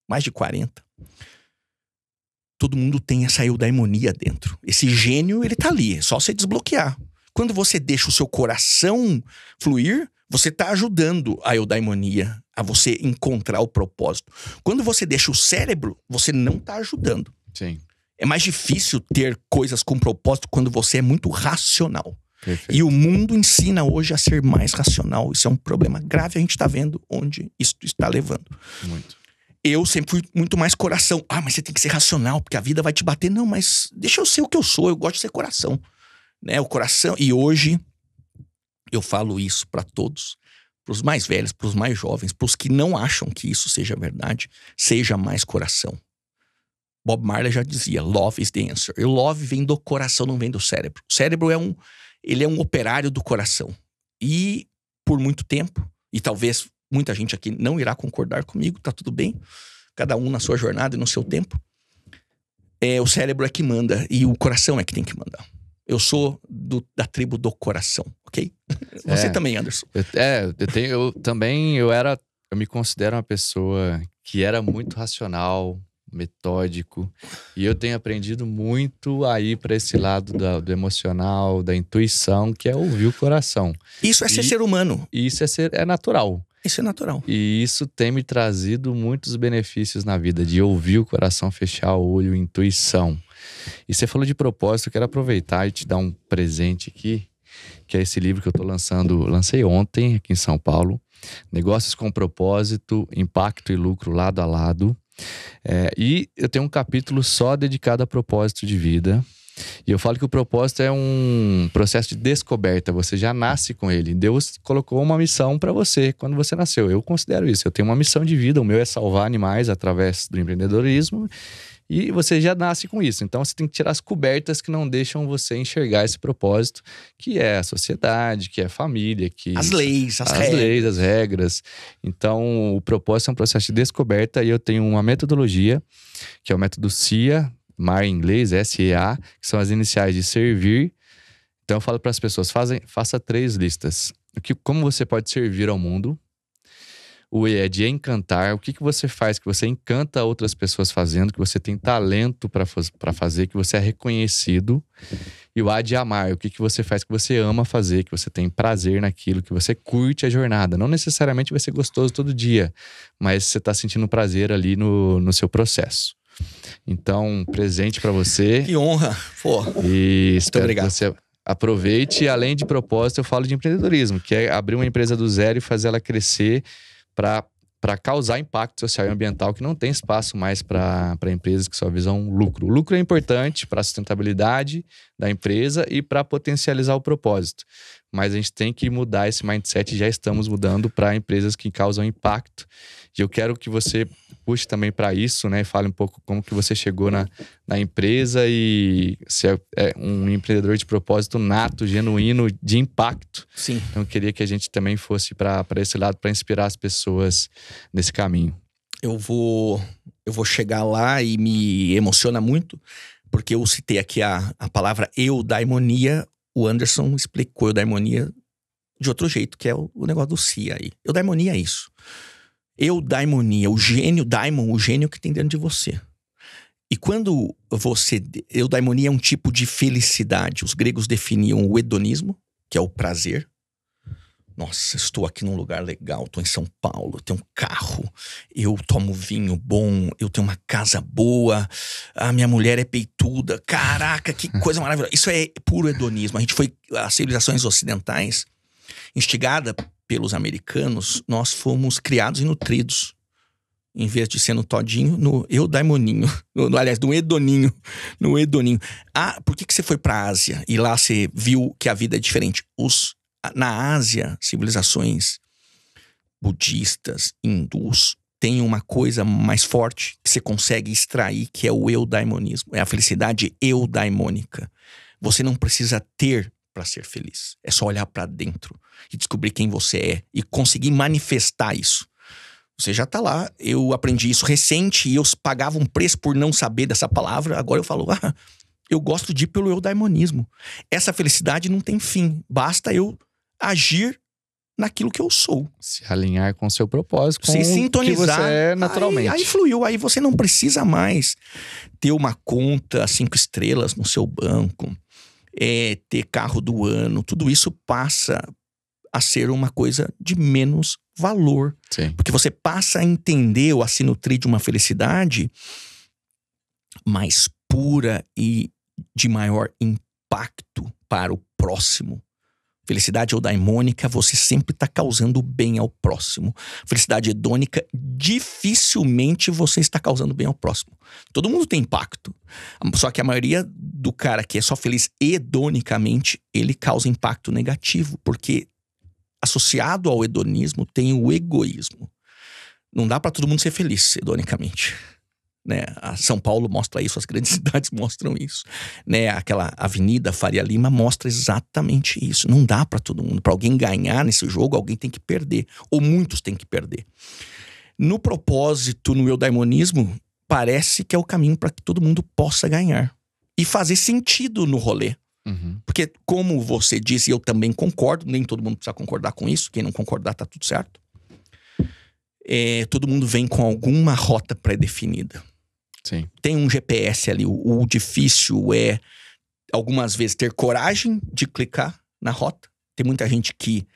mais de 40. Todo mundo tem essa eudaimonia dentro. Esse gênio, ele tá ali, é só você desbloquear. Quando você deixa o seu coração fluir, você tá ajudando a eudaimonia, a você encontrar o propósito. Quando você deixa o cérebro, você não tá ajudando. Sim. É mais difícil ter coisas com propósito quando você é muito racional. Perfeito. E o mundo ensina hoje a ser mais racional. Isso é um problema grave, a gente tá vendo onde isso está levando. Muito. Eu sempre fui muito mais coração. Ah, mas você tem que ser racional, porque a vida vai te bater. Não, mas deixa eu ser o que eu sou. Eu gosto de ser coração. Né? O coração... E hoje, eu falo isso pra todos. Pros mais velhos, pros mais jovens, pros que não acham que isso seja verdade. Seja mais coração. Bob Marley já dizia, love is the answer. E love vem do coração, não vem do cérebro. O cérebro ele é um operário do coração. E por muito tempo, e talvez muita gente aqui não irá concordar comigo, tá tudo bem. Cada um na sua jornada e no seu tempo. O cérebro é que manda e o coração é que tem que mandar. Eu sou da tribo do coração, ok? Você também, Anderson. Eu me considero uma pessoa que era muito racional, metódico, e eu tenho aprendido muito a ir para esse lado do emocional, da intuição, que é ouvir o coração. Isso é ser humano. E isso é natural. Isso é natural. E isso tem me trazido muitos benefícios na vida, de ouvir o coração, fechar o olho, intuição. E você falou de propósito, eu quero aproveitar e te dar um presente aqui, que é esse livro que eu lancei ontem aqui em São Paulo, Negócios com Propósito, Impacto e Lucro Lado a Lado. E eu tenho um capítulo só dedicado a propósito de vida. E eu falo que o propósito é um processo de descoberta. Você já nasce com ele. Deus colocou uma missão para você quando você nasceu. Eu considero isso. Eu tenho uma missão de vida. O meu é salvar animais através do empreendedorismo. E você já nasce com isso. Então você tem que tirar as cobertas que não deixam você enxergar esse propósito, que é a sociedade, que é a família, que as leis, as regras. Então o propósito é um processo de descoberta e eu tenho uma metodologia, que é o método SEA, MAR em inglês, SEA, que são as iniciais de servir. Então eu falo para as pessoas, faça 3 listas. Como você pode servir ao mundo. O E é de encantar. O que você faz que você encanta outras pessoas fazendo, que você tem talento para fazer, que você é reconhecido. E o A de amar. O que você faz que você ama fazer, que você tem prazer naquilo, que você curte a jornada. Não necessariamente vai ser gostoso todo dia, mas você está sentindo prazer ali no seu processo. Então, presente para você. Que honra. Pô, e espero obrigado. Que você aproveite. E além de propósito, eu falo de empreendedorismo, que é abrir uma empresa do zero e fazer ela crescer para causar impacto social e ambiental, que não tem espaço mais para empresas que só visam lucro. O lucro é importante para a sustentabilidade da empresa e para potencializar o propósito. Mas a gente tem que mudar esse mindset, já estamos mudando para empresas que causam impacto. E eu quero que você puxe também para isso, né? Fale um pouco como que você chegou na empresa e se é um empreendedor de propósito nato, genuíno, de impacto. Sim. Então eu queria que a gente também fosse para esse lado, para inspirar as pessoas nesse caminho. Eu vou chegar lá e me emociona muito, porque eu citei aqui a palavra eudaimonia. O Anderson explicou eudaimonia de outro jeito, que é o negócio do SEA aí. Eudaimonia é isso. Eudaimonia, o gênio, daimon, o gênio que tem dentro de você. E quando eudaimonia é um tipo de felicidade. Os gregos definiam o hedonismo, que é o prazer. Nossa, estou aqui num lugar legal, estou em São Paulo, eu tenho um carro, eu tomo vinho bom, eu tenho uma casa boa, a minha mulher é peituda. Caraca, que coisa maravilhosa. Isso é puro hedonismo. As civilizações ocidentais, instigada pelos americanos, nós fomos criados e nutridos, em vez de ser no todinho, no eudaimoninho, aliás, no hedoninho, por que você foi para a Ásia e lá você viu que a vida é diferente? Na Ásia, civilizações budistas, hindus, tem uma coisa mais forte que você consegue extrair, que é o eudaimonismo. É a felicidade eudaimônica. Você não precisa ter para ser feliz. É só olhar para dentro e descobrir quem você é e conseguir manifestar isso. Você já tá lá. Eu aprendi isso recente e eu pagava um preço por não saber dessa palavra. Agora eu falo, eu gosto de ir pelo eudaimonismo. Essa felicidade não tem fim. Basta eu agir naquilo que eu sou. Se alinhar com o seu propósito, com se sintonizar, o que você é naturalmente. Aí fluiu, aí você não precisa mais ter uma conta 5 estrelas no seu banco, ter carro do ano. Tudo isso passa a ser uma coisa de menos valor. Sim. Porque você passa a entender ou a se nutrir de uma felicidade mais pura e de maior impacto para o próximo. Felicidade eudaimônica, você sempre está causando bem ao próximo. Felicidade hedônica, dificilmente você está causando bem ao próximo. Todo mundo tem impacto. Só que a maioria do cara que é só feliz hedonicamente, ele causa impacto negativo. Porque associado ao hedonismo tem o egoísmo. Não dá para todo mundo ser feliz hedonicamente. Né? A São Paulo mostra isso, as grandes cidades mostram isso, né? Aquela Avenida Faria Lima mostra exatamente isso. Não dá para todo mundo. Para alguém ganhar nesse jogo, alguém tem que perder, ou muitos têm que perder. No propósito, no eudaimonismo, parece que é o caminho para que todo mundo possa ganhar e fazer sentido no rolê. Uhum. Porque, como você disse, eu também concordo, nem todo mundo precisa concordar com isso, quem não concordar tá tudo certo. Todo mundo vem com alguma rota pré-definida. Sim. Tem um GPS ali. O difícil é, algumas vezes, ter coragem de clicar na rota. Tem muita gente que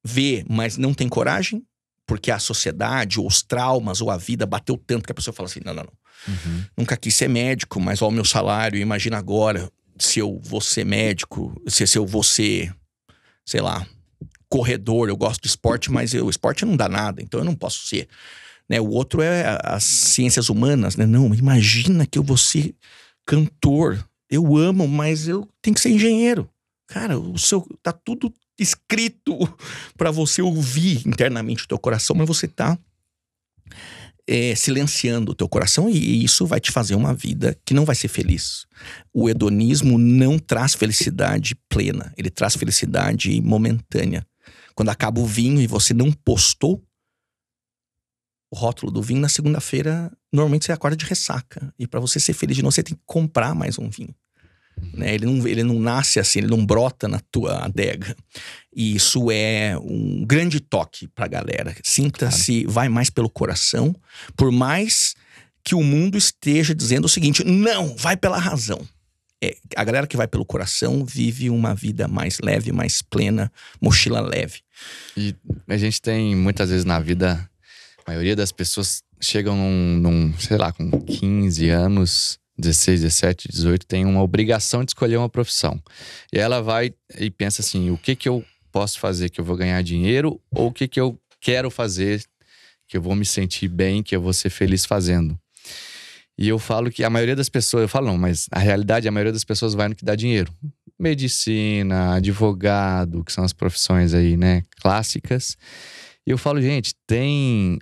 vê, mas não tem coragem, porque a sociedade, ou os traumas, ou a vida bateu tanto que a pessoa fala assim, não. Uhum. Nunca quis ser médico, mas olha o meu salário, imagina agora se eu vou ser médico, se eu vou ser, sei lá, corredor. Eu gosto de esporte, mas o esporte não dá nada, então eu não posso ser. Né? O outro é as ciências humanas, né? Não, imagina que eu vou ser cantor. eu amo, mas eu tenho que ser engenheiro. Cara, tá tudo escrito para você ouvir internamente o teu coração, mas você tá silenciando o teu coração, e isso vai te fazer uma vida que não vai ser feliz. O hedonismo não traz felicidade plena, ele traz felicidade momentânea. Quando acaba o vinho e você não postou o rótulo do vinho, na segunda-feira, normalmente você acorda de ressaca. E para você ser feliz de novo, você tem que comprar mais um vinho. Né? Ele não nasce assim, ele não brota na tua adega. E isso é um grande toque pra galera. Sinta-se, vai mais pelo coração, por mais que o mundo esteja dizendo o seguinte: não, vai pela razão. A galera que vai pelo coração vive uma vida mais leve, mais plena, mochila leve. E a gente tem, muitas vezes na vida, a maioria das pessoas chegam sei lá, com 15 anos, 16, 17, 18, tem uma obrigação de escolher uma profissão. E ela vai e pensa assim: o que eu posso fazer que eu vou ganhar dinheiro, ou o que eu quero fazer que eu vou me sentir bem, que eu vou ser feliz fazendo. E eu falo que a maioria das pessoas, eu falo não, mas a realidade, a maioria das pessoas vai no que dá dinheiro. Medicina, advogado, que são as profissões aí, né, clássicas. E eu falo, gente, tem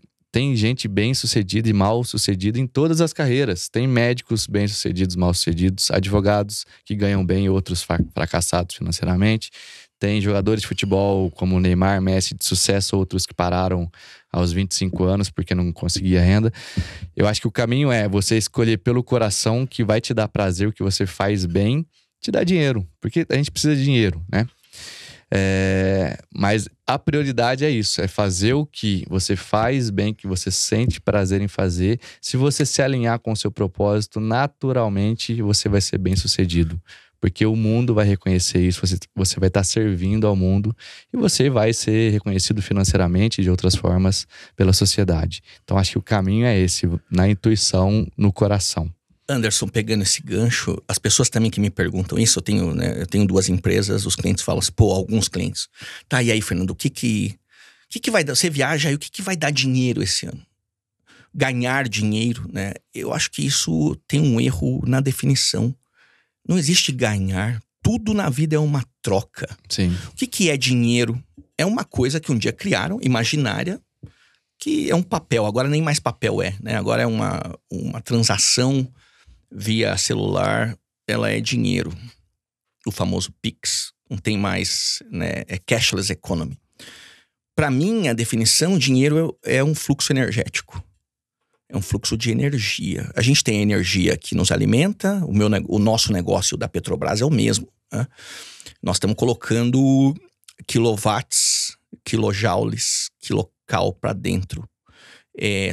gente bem-sucedida e mal-sucedida em todas as carreiras. Tem médicos bem-sucedidos, mal-sucedidos, advogados que ganham bem e outros fracassados financeiramente. Tem jogadores de futebol como Neymar, Messi, de sucesso, outros que pararam aos 25 anos porque não conseguia renda. Eu acho que o caminho é você escolher pelo coração, que vai te dar prazer, o que você faz bem, te dá dinheiro. Porque a gente precisa de dinheiro, né? Mas a prioridade é isso, é fazer o que você faz bem, que você sente prazer em fazer. Se você se alinhar com o seu propósito, naturalmente você vai ser bem sucedido, porque o mundo vai reconhecer isso, você vai estar servindo ao mundo e você vai ser reconhecido financeiramente e de outras formas pela sociedade. Então acho que o caminho é esse, na intuição, no coração. Anderson, pegando esse gancho, as pessoas também que me perguntam isso, eu tenho 2 empresas, os clientes falam assim, alguns clientes. Tá, e aí, Fernando, o que vai dar? Você viaja aí, o que vai dar dinheiro esse ano? Ganhar dinheiro, né? Eu acho que isso tem um erro na definição. Não existe ganhar, tudo na vida é uma troca. Sim. O que é dinheiro? É uma coisa que um dia criaram, imaginária, que é um papel, agora nem mais papel né? Agora é uma transação via celular, ela é dinheiro. O famoso Pix. Não tem mais, né? É cashless economy. Para mim, a definição, dinheiro é um fluxo energético. É um fluxo de energia. A gente tem energia que nos alimenta, o nosso negócio da Petrobras é o mesmo. Né? Nós estamos colocando quilowatts, quilojoules, quilocal para dentro.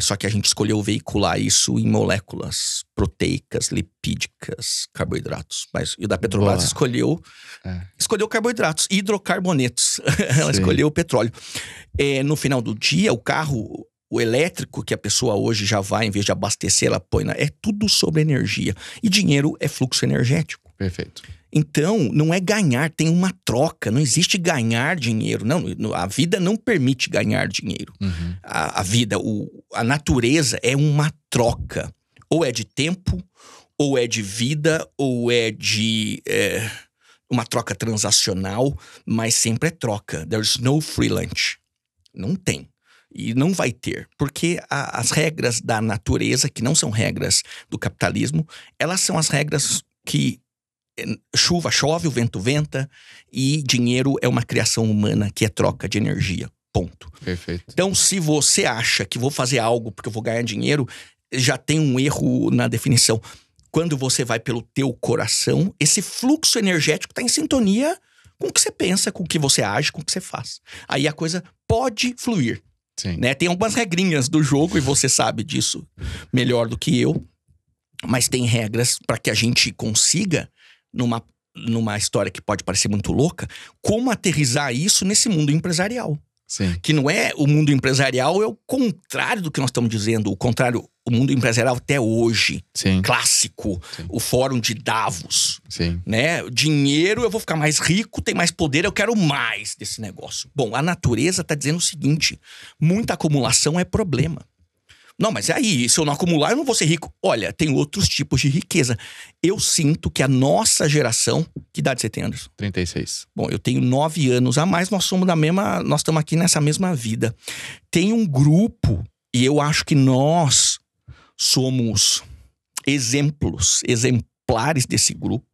Só que a gente escolheu veicular isso em moléculas proteicas, lipídicas, carboidratos. Mas o da Petrobras escolheu carboidratos, hidrocarbonetos. Ela escolheu o petróleo. No final do dia, o carro, o elétrico que a pessoa hoje já vai, em vez de abastecer, ela põe é tudo sobre energia. E dinheiro é fluxo energético. Perfeito. Então, não é ganhar, tem uma troca. Não existe ganhar dinheiro. Não, a vida não permite ganhar dinheiro. Uhum. A vida, a natureza é uma troca. Ou é de tempo, ou é de vida, ou é de uma troca transacional, mas sempre é troca. There's no free lunch. Não tem. E não vai ter. Porque as regras da natureza, que não são regras do capitalismo, elas são as regras que chuva chove, o vento venta, e dinheiro é uma criação humana que é troca de energia. Ponto. Perfeito. Então, se você acha que vou fazer algo porque eu vou ganhar dinheiro, já tem um erro na definição. Quando você vai pelo teu coração, esse fluxo energético está em sintonia com o que você pensa, com o que você age, com o que você faz. Aí a coisa pode fluir. Sim. Né? Tem algumas regrinhas do jogo e você sabe disso melhor do que eu. Mas tem regras para que a gente consiga, numa história que pode parecer muito louca, como aterrizar isso nesse mundo empresarial. Sim. Que não é o mundo empresarial, é o contrário do que nós estamos dizendo. O mundo empresarial até hoje. Sim. Clássico. Sim. O fórum de Davos. Sim. Né? Dinheiro, eu vou ficar mais rico, tem mais poder, eu quero mais desse negócio. Bom, a natureza está dizendo o seguinte: muita acumulação é problema. Não, mas aí, se eu não acumular, eu não vou ser rico. Olha, tem outros tipos de riqueza. Eu sinto que a nossa geração... Que idade você tem, Anderson? 36. Bom, eu tenho 9 anos a mais, nós estamos aqui nessa mesma vida. Tem um grupo, e eu acho que nós somos exemplares desse grupo,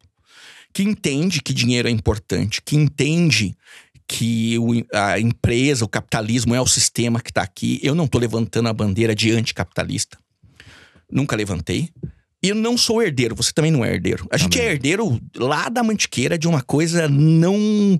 que entende que dinheiro é importante, que entende que a empresa, o capitalismo é o sistema que está aqui. Eu não estou levantando a bandeira de anticapitalista. Nunca levantei. E eu não sou herdeiro, você também não é herdeiro. A gente é herdeiro lá da Mantiqueira de uma coisa não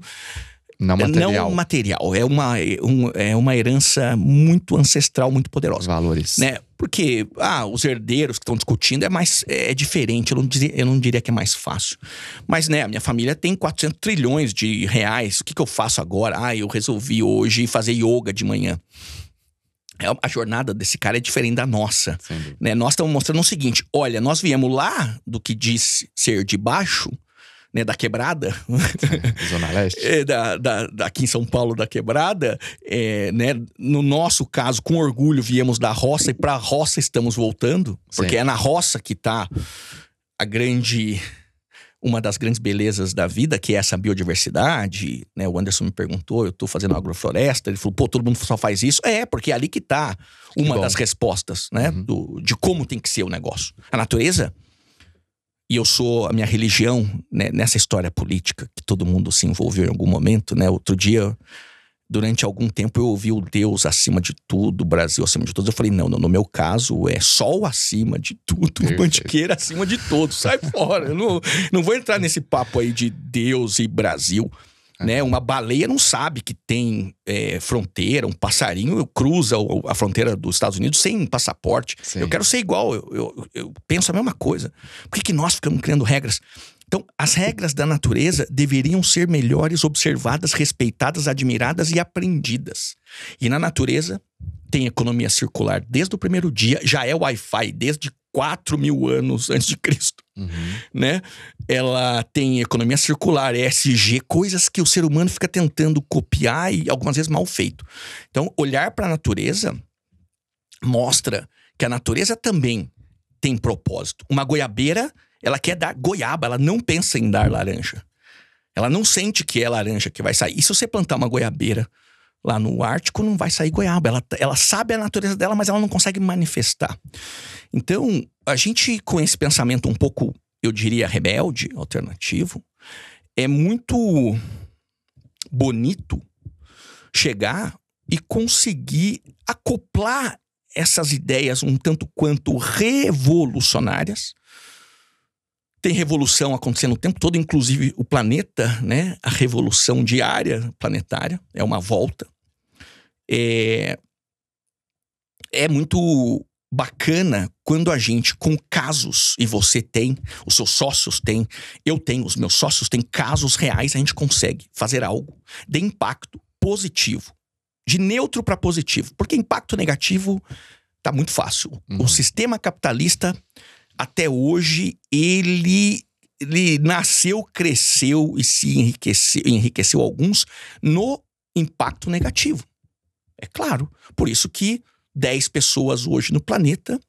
material. É uma herança muito ancestral, muito poderosa. Valores. Né? Porque os herdeiros que estão discutindo é diferente. Eu não diria que é mais fácil. Mas, né, a minha família tem 400 trilhões de reais. O que eu faço agora? Eu resolvi hoje fazer yoga de manhã. A jornada desse cara é diferente da nossa. Né? Nós estamos mostrando o seguinte: olha, nós viemos lá do que diz ser de baixo, né, da quebrada, Zona Leste, aqui em São Paulo, da quebrada, né, no nosso caso, com orgulho, viemos da roça e para a roça estamos voltando, porque é na roça que está uma das grandes belezas da vida, que é essa biodiversidade, né? O Anderson me perguntou, eu tô fazendo agrofloresta, ele falou, todo mundo só faz isso. Porque é ali que tá uma das respostas, né? De como tem que ser o negócio. A natureza, e a minha religião, né, nessa história política, que todo mundo se envolveu em algum momento, né? Outro dia, durante algum tempo, eu ouvi o Deus acima de tudo, o Brasil acima de tudo. Eu falei, não, no meu caso, é sol acima de tudo, Mantiqueira acima de todos. Sai fora, eu não vou entrar nesse papo aí de Deus e Brasil. Né? Uma baleia não sabe que tem fronteira, um passarinho cruza a fronteira dos Estados Unidos sem passaporte. Sim. Eu quero ser igual, eu penso a mesma coisa. Por que nós ficamos criando regras? Então, as regras da natureza deveriam ser melhores observadas, respeitadas, admiradas e aprendidas. E na natureza tem economia circular desde o primeiro dia, já é Wi-Fi desde 4.000 anos antes de Cristo. Né? Ela tem economia circular, ESG, coisas que o ser humano fica tentando copiar e algumas vezes mal feito. Então, olhar para a natureza mostra que a natureza também tem propósito. Uma goiabeira, ela quer dar goiaba, ela não pensa em dar laranja. Ela não sente que é laranja que vai sair. E se você plantar uma goiabeira lá no Ártico, não vai sair goiaba. Ela sabe a natureza dela, mas ela não consegue manifestar. Então, a gente com esse pensamento um pouco, eu diria, rebelde, alternativo, é muito bonito chegar e conseguir acoplar essas ideias um tanto quanto revolucionárias. Tem revolução acontecendo o tempo todo, inclusive o planeta, né? A revolução diária planetária é uma volta. É muito bacana quando a gente, com casos, e você tem, os seus sócios têm, eu tenho, os meus sócios têm casos reais, a gente consegue fazer algo de impacto positivo, de neutro para positivo. Porque impacto negativo tá muito fácil. O sistema capitalista, até hoje, ele nasceu, cresceu e se enriqueceu alguns no impacto negativo. É claro. Por isso que 10 pessoas hoje no planeta,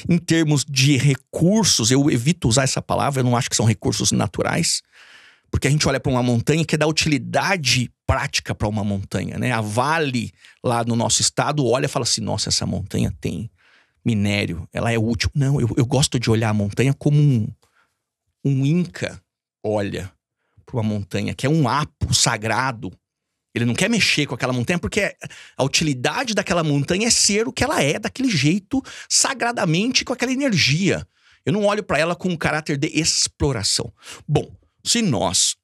em termos de recursos, eu evito usar essa palavra, eu não acho que são recursos naturais, porque a gente olha para uma montanha que dá utilidade prática para uma montanha, né? A Vale, lá no nosso estado, olha e fala assim, nossa, essa montanha tem minério, ela é útil. Não, eu gosto de olhar a montanha como um Inca olha para uma montanha, que é um apo sagrado. Ele não quer mexer com aquela montanha porque a utilidade daquela montanha é ser o que ela é, daquele jeito, sagradamente, com aquela energia. Eu não olho para ela com um caráter de exploração. Bom, se nós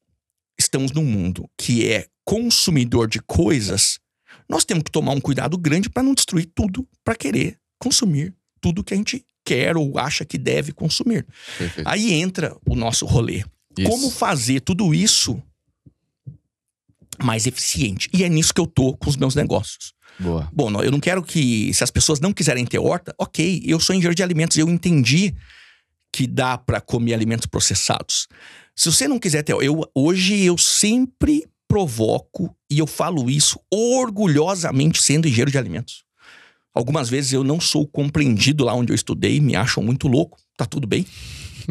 estamos num mundo que é consumidor de coisas, nós temos que tomar um cuidado grande para não destruir tudo para querer consumir tudo que a gente quer ou acha que deve consumir. Perfeito. Aí entra o nosso rolê. Isso. Como fazer tudo isso mais eficiente? E é nisso que eu tô com os meus negócios. Boa. Bom, eu não quero que, se as pessoas não quiserem ter horta, ok, eu sou engenheiro de alimentos, eu entendi que dá para comer alimentos processados. Se você não quiser ter, hoje eu sempre provoco, e eu falo isso orgulhosamente sendo engenheiro de alimentos. Algumas vezes eu não sou compreendido lá onde eu estudei, me acham muito louco, tá tudo bem.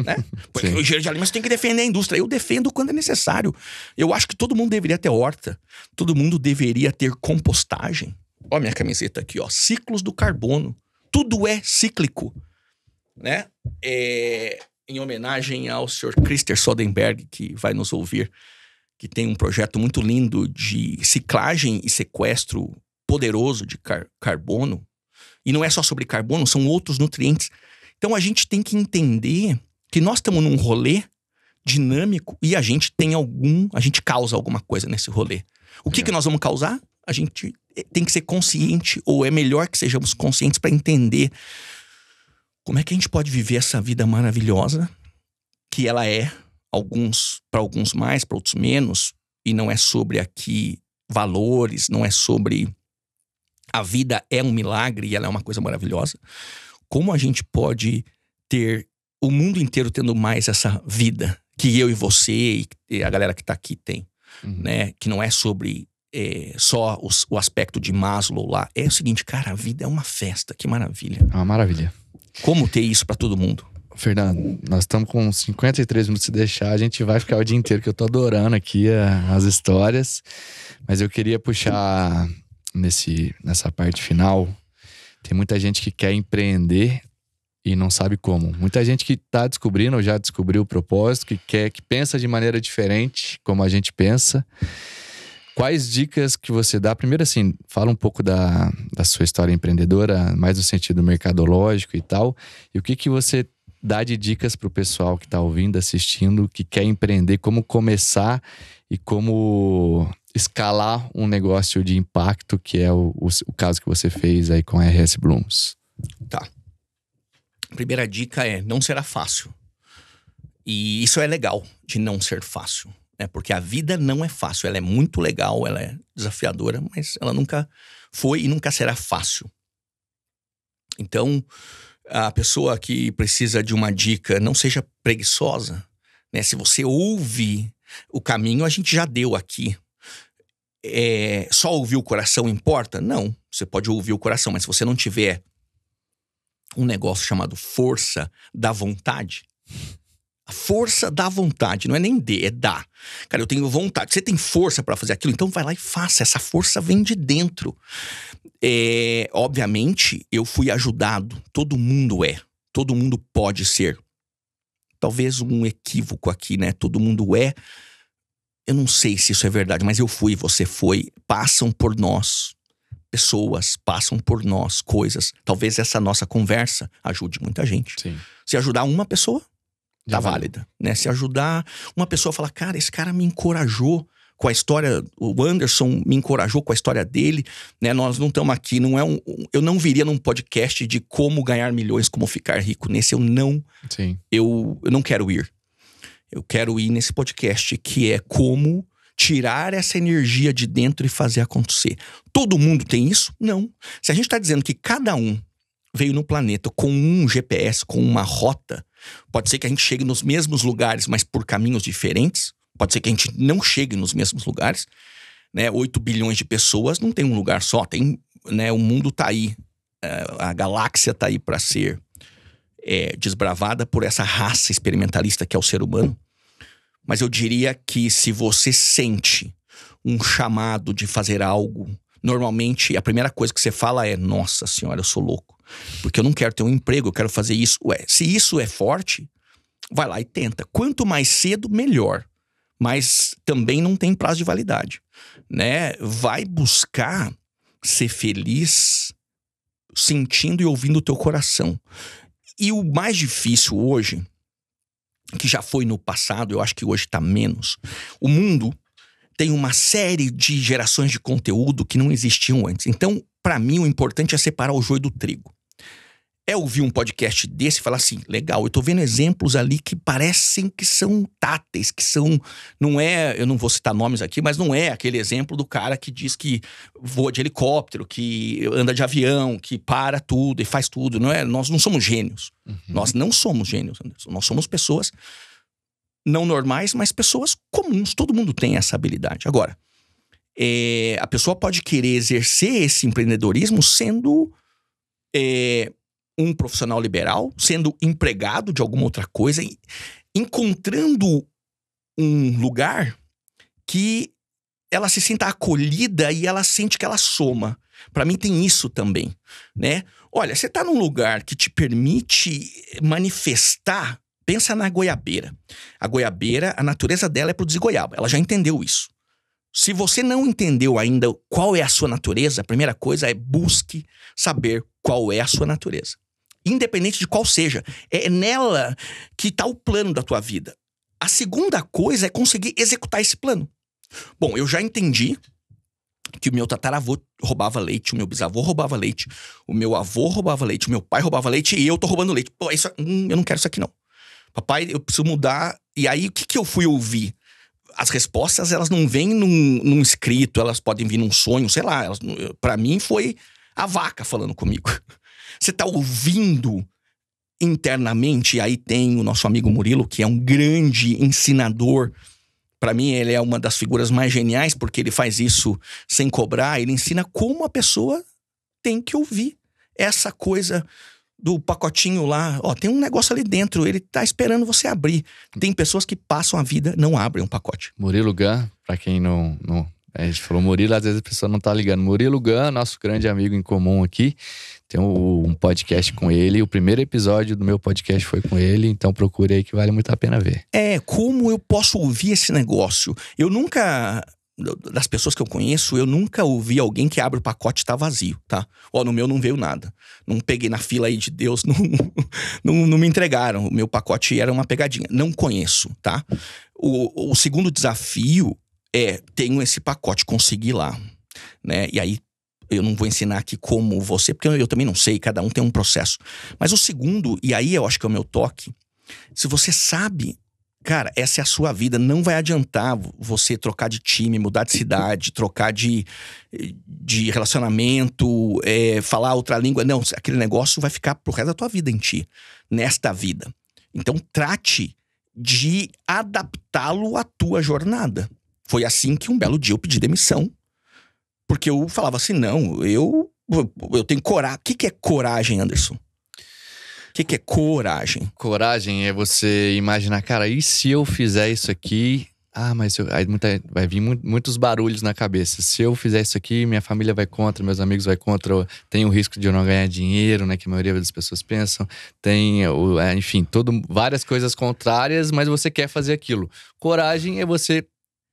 Né? Porque o engenheiro de alimentos tem que defender a indústria. Eu defendo quando é necessário. Eu acho que todo mundo deveria ter horta. Todo mundo deveria ter compostagem. Ó, minha camiseta aqui, ó. Ciclos do carbono. Tudo é cíclico. Né? Em homenagem ao Sr. Christer Soderberg, que vai nos ouvir, que tem um projeto muito lindo de ciclagem e sequestro poderoso de carbono. E não é só sobre carbono, são outros nutrientes. Então a gente tem que entender que nós estamos num rolê dinâmico e a gente causa alguma coisa nesse rolê. O que nós vamos causar? A gente tem que ser consciente, ou é melhor que sejamos conscientes para entender como é que a gente pode viver essa vida maravilhosa, que ela é, para alguns mais, para outros menos, e não é sobre aqui valores, não é sobre a vida é um milagre e ela é uma coisa maravilhosa. Como a gente pode ter o mundo inteiro tendo mais essa vida que eu e você e a galera que tá aqui tem, né? Que não é sobre só o aspecto de Maslow lá. É o seguinte, cara, a vida é uma festa, que maravilha. É uma maravilha. Como ter isso pra todo mundo? Fernando, nós estamos com 53 minutos. Se deixar, a gente vai ficar o dia inteiro, que eu tô adorando aqui as histórias. Mas eu queria puxar nessa parte final. Tem muita gente que quer empreender e não sabe como. Muita gente que tá descobrindo ou já descobriu o propósito, que pensa de maneira diferente, como a gente pensa. Quais dicas que você dá? Primeiro, assim, fala um pouco da sua história empreendedora, mais no sentido mercadológico e tal. E o que você dá de dicas pro pessoal que tá ouvindo, assistindo, que quer empreender, como começar e como escalar um negócio de impacto, que é o caso que você fez aí com a RS Blooms. Tá. A primeira dica é, não será fácil. E isso é legal, de não ser fácil. Né? Porque a vida não é fácil. Ela é muito legal, ela é desafiadora, mas ela nunca foi e nunca será fácil. Então, a pessoa que precisa de uma dica, não seja preguiçosa. Né? Se você ouve o caminho, a gente já deu aqui. Só ouvir o coração importa? Não. Você pode ouvir o coração, mas se você não tiver um negócio chamado força da vontade. A força da vontade, não é nem é dar. Cara, eu tenho vontade. Você tem força pra fazer aquilo, então vai lá e faça. Essa força vem de dentro. Obviamente, eu fui ajudado. Todo mundo é. Todo mundo pode ser. Talvez um equívoco aqui, né? Todo mundo é. Eu não sei se isso é verdade, mas eu fui, você foi. Passam por nós. Pessoas passam por nós, coisas. Talvez essa nossa conversa ajude muita gente. Sim. Se ajudar uma pessoa, tá válida, né? Se ajudar uma pessoa a falar, cara, esse cara me encorajou com a história, o Anderson me encorajou com a história dele, né? Nós não estamos aqui, eu não viria num podcast de como ganhar milhões, como ficar rico. Nesse eu não quero ir. Eu quero ir nesse podcast que é como tirar essa energia de dentro e fazer acontecer. Todo mundo tem isso? Não. Se a gente está dizendo que cada um veio no planeta com um GPS, com uma rota, pode ser que a gente chegue nos mesmos lugares, mas por caminhos diferentes. Pode ser que a gente não chegue nos mesmos lugares. Né? 8 bilhões de pessoas não tem um lugar só. Tem, né? O mundo tá aí. A galáxia tá aí para ser desbravada por essa raça experimentalista que é o ser humano. Mas eu diria que se você sente um chamado de fazer algo, normalmente a primeira coisa que você fala é: nossa senhora, eu sou louco. Porque eu não quero ter um emprego, eu quero fazer isso. Se isso é forte, vai lá e tenta. Quanto mais cedo, melhor. Mas também não tem prazo de validade. Né? Vai buscar ser feliz sentindo e ouvindo o teu coração. E o mais difícil hoje, que já foi no passado, eu acho que hoje tá menos. O mundo tem uma série de gerações de conteúdo que não existiam antes. Então, para mim, o importante é separar o joio do trigo. É ouvir um podcast desse e falar assim, legal, eu tô vendo exemplos ali que parecem que são táteis, que são, não é, eu não vou citar nomes aqui, mas não é aquele exemplo do cara que diz que voa de helicóptero, que anda de avião, que para tudo e faz tudo, não é? Nós não somos gênios. Nós não somos gênios, Anderson. Nós somos pessoas não normais, mas pessoas comuns. Todo mundo tem essa habilidade. Agora, a pessoa pode querer exercer esse empreendedorismo sendo um profissional liberal, sendo empregado de alguma outra coisa, encontrando um lugar que ela se sinta acolhida e ela sente que ela soma. Pra mim tem isso também, né? Olha, você tá num lugar que te permite manifestar. Pensa na goiabeira. A goiabeira, a natureza dela é produzir goiaba. Ela já entendeu isso. Se você não entendeu ainda qual é a sua natureza, a primeira coisa é busque saber qual é a sua natureza. Independente de qual seja. É nela que tá o plano da tua vida. A segunda coisa é conseguir executar esse plano. Bom, eu já entendi que o meu tataravô roubava leite, o meu bisavô roubava leite, o meu avô roubava leite, o meu pai roubava leite e eu tô roubando leite. Pô, eu não quero isso aqui não. Papai, eu preciso mudar. E aí, o que eu fui ouvir? As respostas, elas não vêm num escrito, elas podem vir num sonho, sei lá. Pra mim, foi a vaca falando comigo. Você tá ouvindo internamente, e aí tem o nosso amigo Murilo, que é um grande ensinador. Pra mim, ele é uma das figuras mais geniais, porque ele faz isso sem cobrar. Ele ensina como a pessoa tem que ouvir essa coisa do pacotinho lá. Ó, tem um negócio ali dentro, ele tá esperando você abrir. Tem pessoas que passam a vida, não abrem um pacote. Murilo Gun, pra quem não... A gente falou Murilo, às vezes a pessoa não tá ligando. Murilo Gun, nosso grande amigo em comum aqui. Tem um podcast com ele. O primeiro episódio do meu podcast foi com ele. Então procure aí que vale muito a pena ver. Como eu posso ouvir esse negócio? Eu nunca... Das pessoas que eu conheço, eu nunca ouvi alguém que abre o pacote e tá vazio, tá? Ó, no meu não veio nada. Não peguei na fila aí de Deus, não me entregaram. O meu pacote era uma pegadinha. Não conheço, tá? O segundo desafio tenho esse pacote, consegui lá, né? E aí, eu não vou ensinar aqui como você, porque eu também não sei, cada um tem um processo. Mas o segundo, e aí eu acho que é o meu toque, se você sabe... Cara, essa é a sua vida. Não vai adiantar você trocar de time, mudar de cidade, trocar de relacionamento, falar outra língua. Não, aquele negócio vai ficar pro resto da tua vida em ti, nesta vida. Então, trate de adaptá-lo à tua jornada. Foi assim que um belo dia eu pedi demissão. Porque eu falava assim, não, eu tenho coragem. O que é coragem, Anderson? O que é coragem? Coragem é você imaginar, cara, e se eu fizer isso aqui? Mas aí vai vir muitos barulhos na cabeça. Se eu fizer isso aqui, minha família vai contra, meus amigos vai contra, tem o risco de eu não ganhar dinheiro, né? Que a maioria das pessoas pensam. Tem, enfim, várias coisas contrárias, mas você quer fazer aquilo. Coragem é você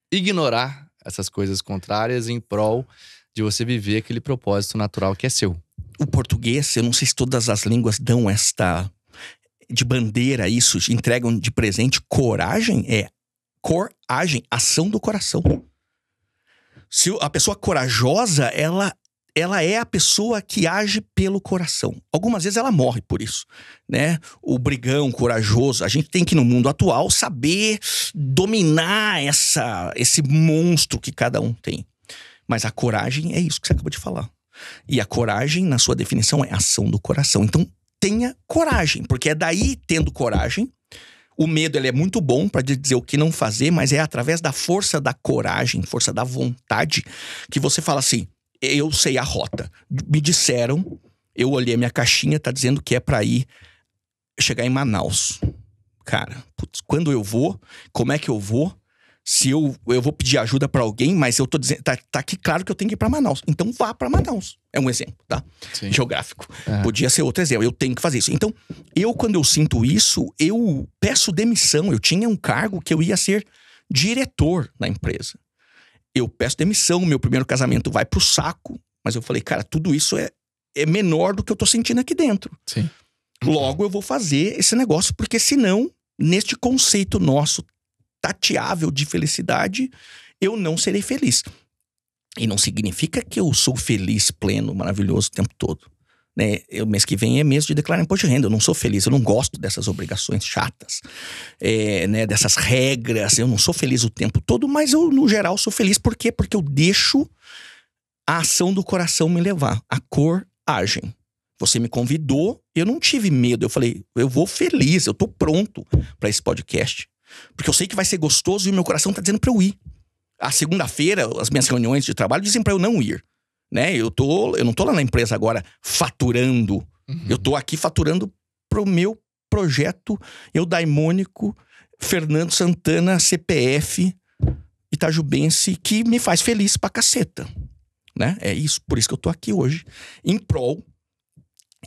ignorar essas coisas contrárias em prol de você viver aquele propósito natural que é seu. O português, eu não sei se todas as línguas dão esta de bandeira isso, entregam de presente. Coragem coragem, ação do coração. Se a pessoa corajosa, ela é a pessoa que age pelo coração. Algumas vezes ela morre por isso, né? O brigão corajoso, a gente tem que no mundo atual saber dominar esse monstro que cada um tem. Mas a coragem é isso que você acabou de falar. E a coragem, na sua definição, é ação do coração. Então, tenha coragem, porque é daí, tendo coragem, o medo ele é muito bom para dizer o que não fazer, mas é através da força da coragem, força da vontade, que você fala assim, eu sei a rota. Me disseram, eu olhei a minha caixinha, tá dizendo que é para ir chegar em Manaus. Cara, putz, quando eu vou, como é que eu vou? Se eu vou pedir ajuda pra alguém, mas eu tô dizendo, tá aqui claro que eu tenho que ir pra Manaus. Então vá pra Manaus. É um exemplo, tá? Sim. Geográfico. Podia ser outro exemplo. Eu tenho que fazer isso. Então, quando eu sinto isso, eu peço demissão. Eu tinha um cargo que eu ia ser diretor na empresa. Eu peço demissão, meu primeiro casamento vai pro saco. Mas eu falei, cara, tudo isso é menor do que eu tô sentindo aqui dentro. Sim. Logo eu vou fazer esse negócio, porque senão, neste conceito nosso tateável de felicidade, eu não serei feliz. E não significa que eu sou feliz, pleno, maravilhoso o tempo todo, né? Mês que vem é mês de declarar imposto de renda. Eu não sou feliz, eu não gosto dessas obrigações chatas, né? Dessas regras. Eu não sou feliz o tempo todo, mas eu, no geral, sou feliz. Por quê? Porque eu deixo a ação do coração me levar. A coragem. Você me convidou, eu não tive medo. Eu falei, eu vou feliz, eu tô pronto para esse podcast. Porque eu sei que vai ser gostoso e o meu coração tá dizendo pra eu ir. A segunda-feira, as minhas reuniões de trabalho dizem pra eu não ir. né? Eu não tô lá na empresa agora faturando. Eu tô aqui faturando pro meu projeto eudaimônico Fernando Santana, CPF itajubense, que me faz feliz pra caceta, né? É isso, por isso que eu tô aqui hoje, em prol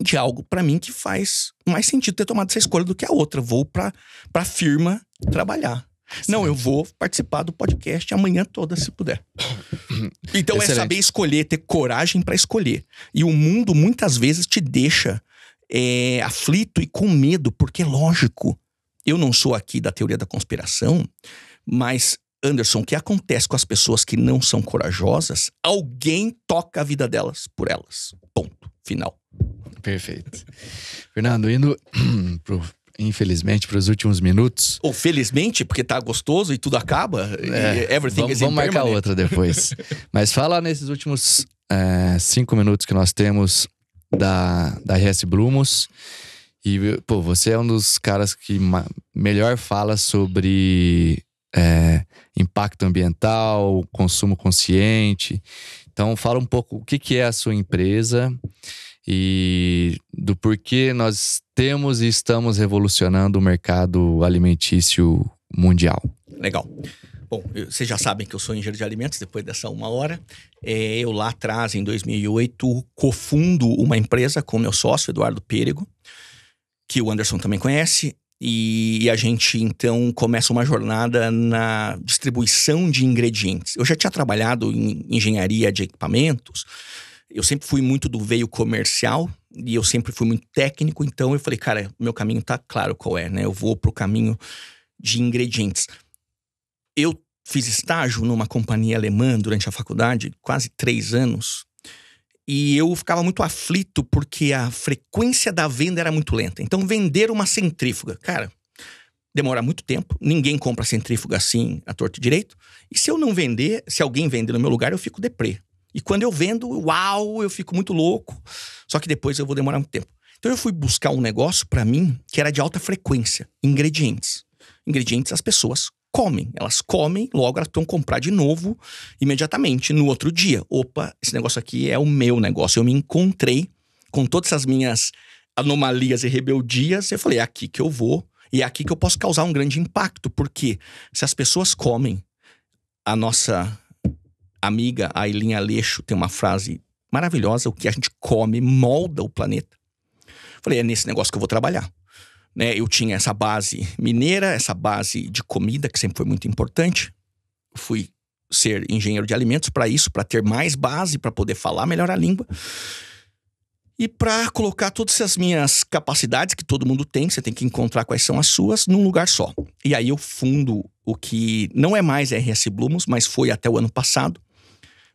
de algo pra mim que faz mais sentido ter tomado essa escolha do que a outra. Vou pra firma trabalhar. Sim. Não, eu vou participar do podcast amanhã toda, se puder. Então Excelente. É saber escolher, ter coragem pra escolher. E o mundo muitas vezes te deixa aflito e com medo, porque lógico, eu não sou aqui da teoria da conspiração, mas Anderson, o que acontece com as pessoas que não são corajosas? Alguém toca a vida delas por elas. Ponto. Final. Perfeito. Fernando, indo infelizmente para os últimos minutos. Ou felizmente, porque tá gostoso e tudo acaba. Everything is impermanent. Vamos marcar outra depois. Mas fala nesses últimos 5 minutos que nós temos da RS Blumos. E, pô, você é um dos caras que melhor fala sobre impacto ambiental, consumo consciente. Então, fala um pouco o que é a sua empresa e do porquê nós temos e estamos revolucionando o mercado alimentício mundial. Legal. Bom, vocês já sabem que eu sou engenheiro de alimentos, depois dessa 1 hora. Eu lá atrás, em 2008, cofundo uma empresa com meu sócio, Eduardo Pêrego, que o Anderson também conhece. E a gente, então, começa uma jornada na distribuição de ingredientes. Eu já tinha trabalhado em engenharia de equipamentos. Eu sempre fui muito do veio comercial e eu sempre fui muito técnico. Então, eu falei, cara, meu caminho tá claro qual é, né? Eu vou pro caminho de ingredientes. Eu fiz estágio numa companhia alemã durante a faculdade, quase 3 anos. E eu ficava muito aflito porque a frequência da venda era muito lenta. Então, vender uma centrífuga, cara, demora muito tempo. Ninguém compra centrífuga assim, à torto e direito. E se eu não vender, se alguém vender no meu lugar, eu fico deprê. E quando eu vendo, uau, eu fico muito louco. Só que depois eu vou demorar muito tempo. Então, eu fui buscar um negócio pra mim que era de alta frequência. Ingredientes. Ingredientes as pessoas comem. Elas comem, logo elas precisam comprar de novo imediatamente, no outro dia. Opa, esse negócio aqui é o meu negócio. Eu me encontrei com todas essas minhas anomalias e rebeldias. Eu falei, é aqui que eu vou e é aqui que eu posso causar um grande impacto. Porque se as pessoas comem, a nossa amiga Ailin Aleixo tem uma frase maravilhosa, o que a gente come molda o planeta. Eu falei, é nesse negócio que eu vou trabalhar. Né, eu tinha essa base mineira, essa base de comida, que sempre foi muito importante. Fui ser engenheiro de alimentos para isso, para ter mais base, para poder falar melhor a língua. E para colocar todas as minhas capacidades, que todo mundo tem, você tem que encontrar quais são as suas, num lugar só. E aí eu fundo o que não é mais RS Blumos, mas foi até o ano passado.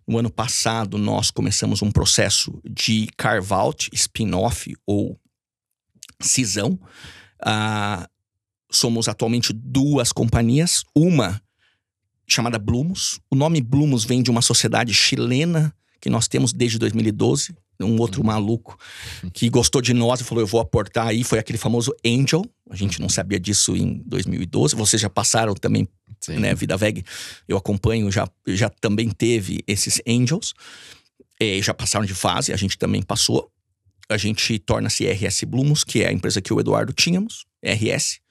No ano passado, nós começamos um processo de carve-out, spin-off ou cisão. Somos atualmente 2 companhias, uma chamada Blumos. O nome Blumos vem de uma sociedade chilena que nós temos desde 2012. Um outro maluco que gostou de nós e falou, eu vou aportar aí, foi aquele famoso Angel. A gente não sabia disso em 2012. Vocês já passaram também, né, Vida Veg. Eu acompanho, já também teve esses Angels. Já passaram de fase, a gente também passou. A gente torna-se RS Blumos, que é a empresa que eu e o Eduardo tínhamos, RS,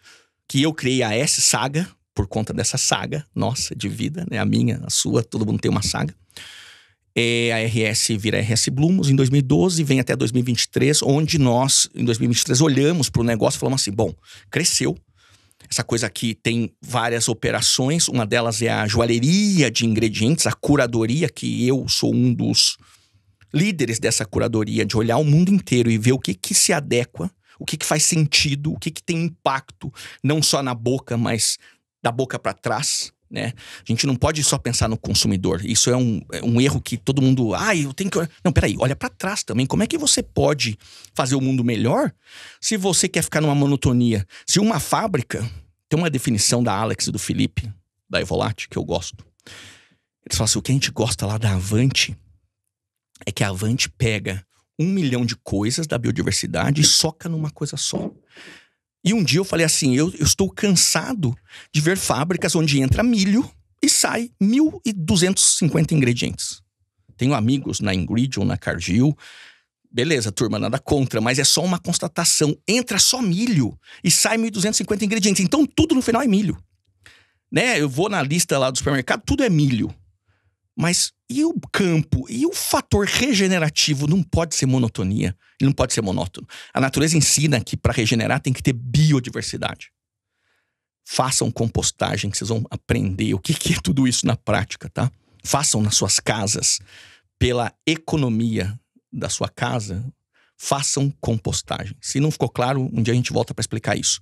que eu criei a S Saga, por conta dessa saga nossa de vida, né? A minha, a sua, todo mundo tem uma saga. A RS vira RS Blumos em 2012, vem até 2023, onde nós, em 2023, olhamos para o negócio e falamos assim, bom, cresceu. Essa coisa aqui tem várias operações, uma delas é a joalheria de ingredientes, a curadoria, que eu sou um dos líderes dessa curadoria, de olhar o mundo inteiro e ver o que se adequa, o que faz sentido, o que tem impacto, não só na boca, mas da boca para trás, né? A gente não pode só pensar no consumidor. Isso é um erro que todo mundo... eu tenho que... Não, peraí, olha para trás também. Como é que você pode fazer o mundo melhor se você quer ficar numa monotonia? Se uma fábrica... Tem uma definição da Alex e do Felipe, da Evolate, que eu gosto. Eles falam assim, o que a gente gosta lá da Avante é que a Avante pega 1 milhão de coisas da biodiversidade e soca numa coisa só. E um dia eu falei assim, eu estou cansado de ver fábricas onde entra milho e sai 1.250 ingredientes. Tenho amigos na Ingridion, na Cargill. Beleza, turma, nada contra, mas é só uma constatação. Entra só milho e sai 1.250 ingredientes. Então tudo no final é milho. Né? Eu vou na lista lá do supermercado, tudo é milho. Mas e o campo? E o fator regenerativo não pode ser monotonia. Ele não pode ser monótono. A natureza ensina que para regenerar tem que ter biodiversidade. Façam compostagem, que vocês vão aprender o que é tudo isso na prática, tá? Façam nas suas casas, pela economia da sua casa, façam compostagem. Se não ficou claro, um dia a gente volta para explicar isso.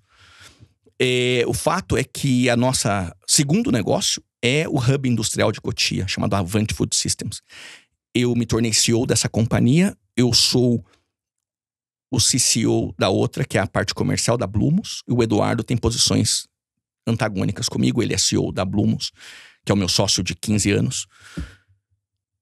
O fato é que a nossa segundo negócio é o hub industrial de Cotia, chamado Avante Food Systems. Eu me tornei CEO dessa companhia, eu sou o CCO da outra, que é a parte comercial da Blumos, e o Eduardo tem posições antagônicas comigo, ele é CEO da Blumos, que é o meu sócio de 15 anos,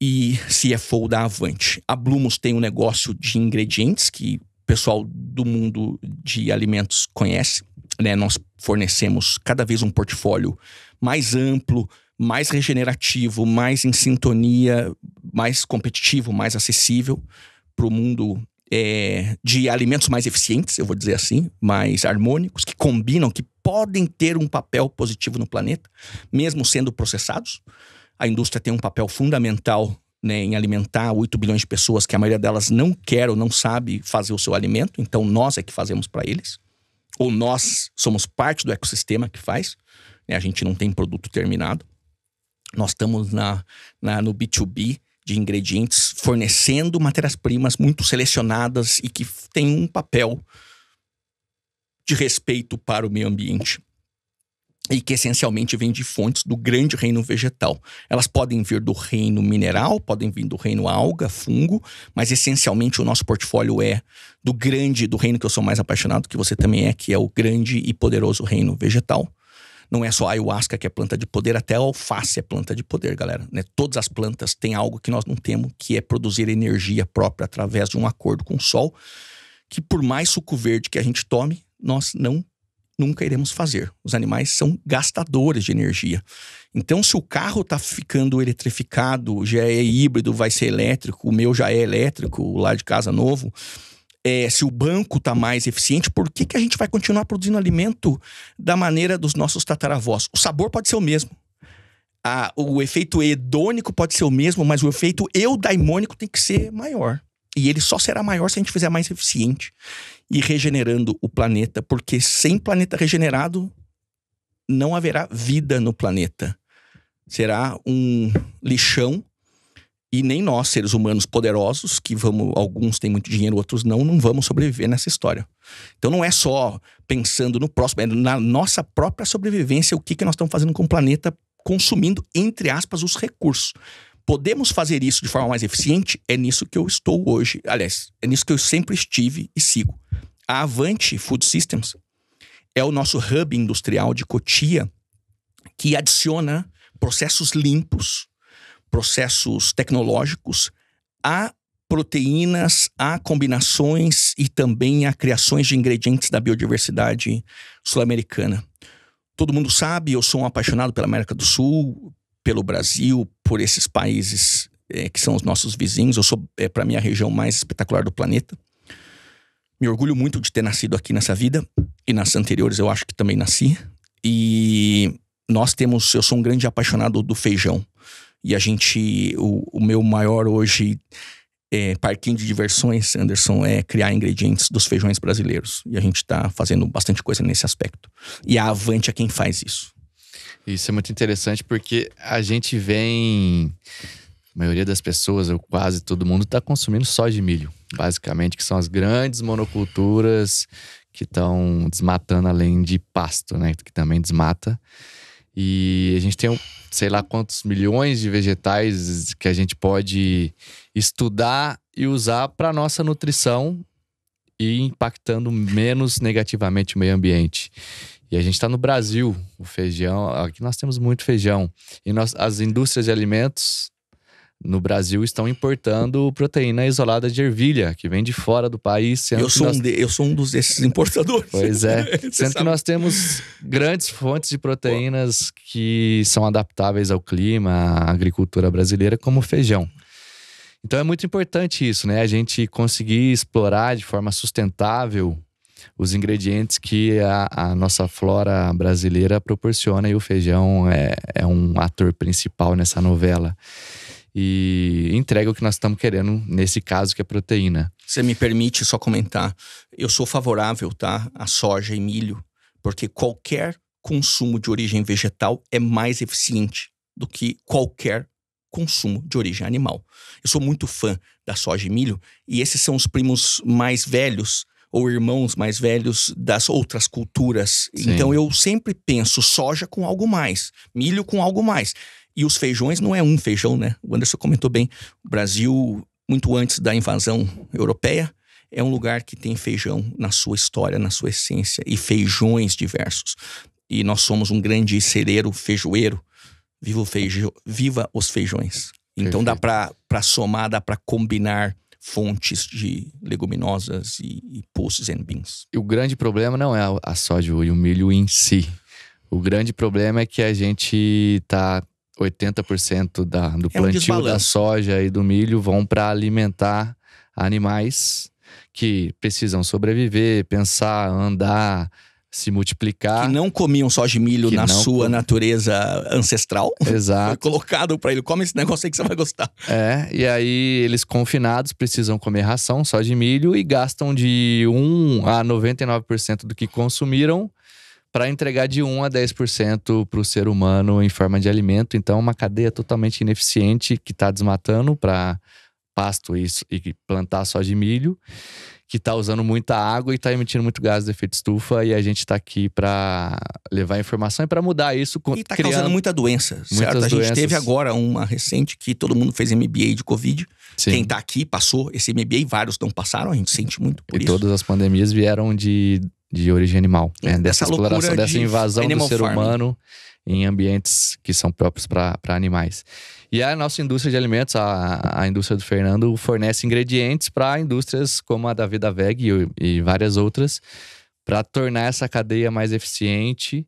e CFO da Avante. A Blumos tem um negócio de ingredientes que o pessoal do mundo de alimentos conhece, né? Nós fornecemos cada vez um portfólio mais amplo, mais regenerativo, mais em sintonia, mais competitivo, mais acessível para o mundo de alimentos mais eficientes, eu vou dizer assim, mais harmônicos, que combinam, que podem ter um papel positivo no planeta, mesmo sendo processados. A indústria tem um papel fundamental, né, em alimentar 8 bilhões de pessoas, que a maioria delas não quer ou não sabe fazer o seu alimento, então nós é que fazemos para eles. Ou nós somos parte do ecossistema que faz, né? A gente não tem produto terminado. Nós estamos no B2B de ingredientes, fornecendo matérias-primas muito selecionadas e que têm um papel de respeito para o meio ambiente. E que essencialmente vem de fontes do grande reino vegetal. Elas podem vir do reino mineral, podem vir do reino alga, fungo, mas essencialmente o nosso portfólio é do reino que eu sou mais apaixonado, que você também é, que é o grande e poderoso reino vegetal. Não é só a ayahuasca que é planta de poder, até a alface é planta de poder, galera. Né? Todas as plantas têm algo que nós não temos, que é produzir energia própria através de um acordo com o sol, que por mais suco verde que a gente tome, nós nunca iremos fazer. Os animais são gastadores de energia. Então, se o carro está ficando eletrificado, já é híbrido, vai ser elétrico, o meu já é elétrico, lá de casa novo, se o banco está mais eficiente, por que a gente vai continuar produzindo alimento da maneira dos nossos tataravós? O sabor pode ser o mesmo. O efeito hedônico pode ser o mesmo, mas o efeito eudaimônico tem que ser maior. E ele só será maior se a gente fizer mais eficiente e regenerando o planeta, porque sem planeta regenerado não haverá vida no planeta. Será um lixão e nem nós, seres humanos poderosos, que alguns têm muito dinheiro, outros não vamos sobreviver nessa história. Então não é só pensando no próximo, é na nossa própria sobrevivência, o que nós estamos fazendo com o planeta, consumindo, entre aspas, os recursos. Podemos fazer isso de forma mais eficiente? É nisso que eu estou hoje. Aliás, é nisso que eu sempre estive e sigo. A Avante Food Systems é o nosso hub industrial de Cotia, que adiciona processos limpos, processos tecnológicos a proteínas, a combinações e também a criações de ingredientes da biodiversidade sul-americana. Todo mundo sabe, eu sou um apaixonado pela América do Sul, pelo Brasil, por esses países que são os nossos vizinhos. Eu sou, para mim, a região mais espetacular do planeta. Me orgulho muito de ter nascido aqui nessa vida, e nas anteriores eu acho que também nasci. E eu sou um grande apaixonado do feijão. E o meu maior hoje parquinho de diversões, Anderson, é criar ingredientes dos feijões brasileiros. E a gente está fazendo bastante coisa nesse aspecto. E a Avante é quem faz isso. Isso é muito interessante porque a gente vem... A maioria das pessoas, ou quase todo mundo, está consumindo soja e milho. Basicamente, que são as grandes monoculturas que estão desmatando além de pasto, né? Que também desmata. E a gente tem, sei lá quantos milhões de vegetais que a gente pode estudar e usar para nossa nutrição e impactando menos negativamente o meio ambiente. E a gente está no Brasil, o feijão, aqui nós temos muito feijão. E as indústrias de alimentos no Brasil estão importando proteína isolada de ervilha, que vem de fora do país. Eu sou um desses importadores. Pois é. Sendo que nós temos grandes fontes de proteínas que são adaptáveis ao clima, à agricultura brasileira, como o feijão. Então é muito importante isso, né? A gente conseguir explorar de forma sustentável os ingredientes que a nossa flora brasileira proporciona, e o feijão é um ator principal nessa novela. E entrega o que nós estamos querendo, nesse caso, que é proteína. Você me permite só comentar? Eu sou favorável, tá, a soja e milho, porque qualquer consumo de origem vegetal é mais eficiente do que qualquer consumo de origem animal. Eu sou muito fã da soja e milho, e esses são os primos mais velhos ou irmãos mais velhos das outras culturas. Sim. Então eu sempre penso soja com algo mais, milho com algo mais. E os feijões não é um feijão, né? O Anderson comentou bem. O Brasil, muito antes da invasão europeia, é um lugar que tem feijão na sua história, na sua essência, e feijões diversos. E nós somos um grande celeiro, feijoeiro. Viva os feijões. Então dá pra somar, dá pra combinar fontes de leguminosas e pulses and beans. E o grande problema não é a soja e o milho em si. O grande problema é que a gente tá 80% do plantio da soja e do milho vão para alimentar animais que precisam sobreviver, pensar, andar, se multiplicar. Que não comiam soja e milho na sua natureza ancestral. Exato. Foi colocado para ele, come esse negócio aí que você vai gostar. E aí eles confinados precisam comer ração, soja e milho, e gastam de 1 a 99% do que consumiram para entregar de 1 a 10% para o ser humano em forma de alimento. Então, uma cadeia totalmente ineficiente que está desmatando para pasto e plantar soja e milho, que está usando muita água e está emitindo muito gás de efeito estufa. E a gente está aqui para levar informação e para mudar isso. E está causando muita doença, certo? A gente teve agora uma recente que todo mundo fez MBA de Covid. Sim. Quem está aqui passou esse MBA, vários não passaram, a gente sente muito por isso. E todas as pandemias vieram de origem animal, né? Dessa exploração, dessa invasão do ser humano em ambientes que são próprios para animais. E a nossa indústria de alimentos, a indústria do Fernando, fornece ingredientes para indústrias como a da Vida Veg e várias outras, para tornar essa cadeia mais eficiente,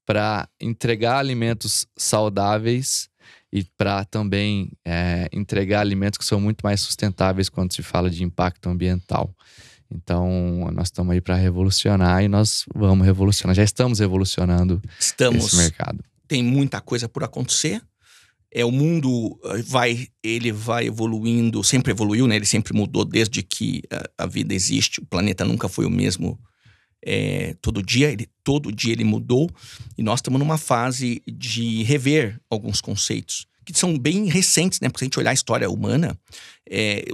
para entregar alimentos saudáveis e para também entregar alimentos que são muito mais sustentáveis quando se fala de impacto ambiental. Então, nós estamos aí para revolucionar, e nós vamos revolucionar. Já estamos revolucionando esse mercado. Tem muita coisa por acontecer. O mundo vai evoluindo, sempre evoluiu, né? Ele sempre mudou desde que a vida existe. O planeta nunca foi o mesmo todo dia ele mudou. E nós estamos numa fase de rever alguns conceitos que são bem recentes, né? Porque se a gente olhar a história humana,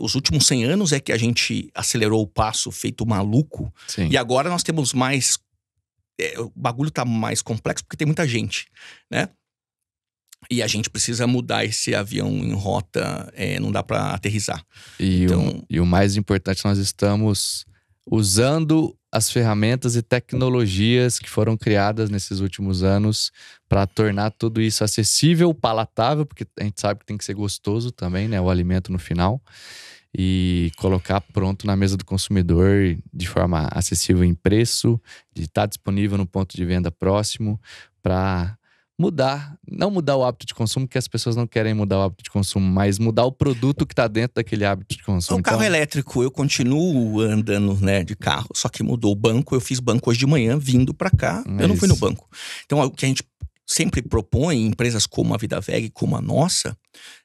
os últimos 100 anos é que a gente acelerou o passo feito maluco. Sim. E agora nós temos mais... o bagulho tá mais complexo porque tem muita gente, né? E a gente precisa mudar esse avião em rota, não dá para aterrissar. E o mais importante, nós estamos usando as ferramentas e tecnologias que foram criadas nesses últimos anos para tornar tudo isso acessível, palatável, porque a gente sabe que tem que ser gostoso também, né? O alimento no final. E colocar pronto na mesa do consumidor de forma acessível em preço, de estar disponível no ponto de venda próximo, para não mudar o hábito de consumo, porque as pessoas não querem mudar o hábito de consumo, mas mudar o produto que está dentro daquele hábito de consumo. O carro elétrico, eu continuo andando, né, de carro, só que mudou o banco. Eu fiz banco hoje de manhã, vindo para cá, eu não fui no banco. Então, o que a gente sempre propõe em empresas como a Vida Veg, como a nossa,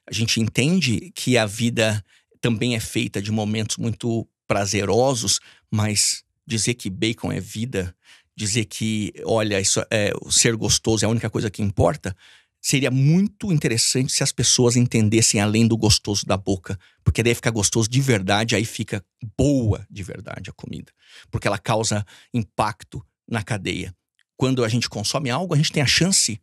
a gente entende que a vida também é feita de momentos muito prazerosos, mas dizer que bacon é vida, dizer que, olha, isso o ser gostoso é a única coisa que importa, seria muito interessante se as pessoas entendessem além do gostoso da boca. Porque daí fica gostoso de verdade, aí fica boa de verdade a comida. Porque ela causa impacto na cadeia. Quando a gente consome algo, a gente tem a chance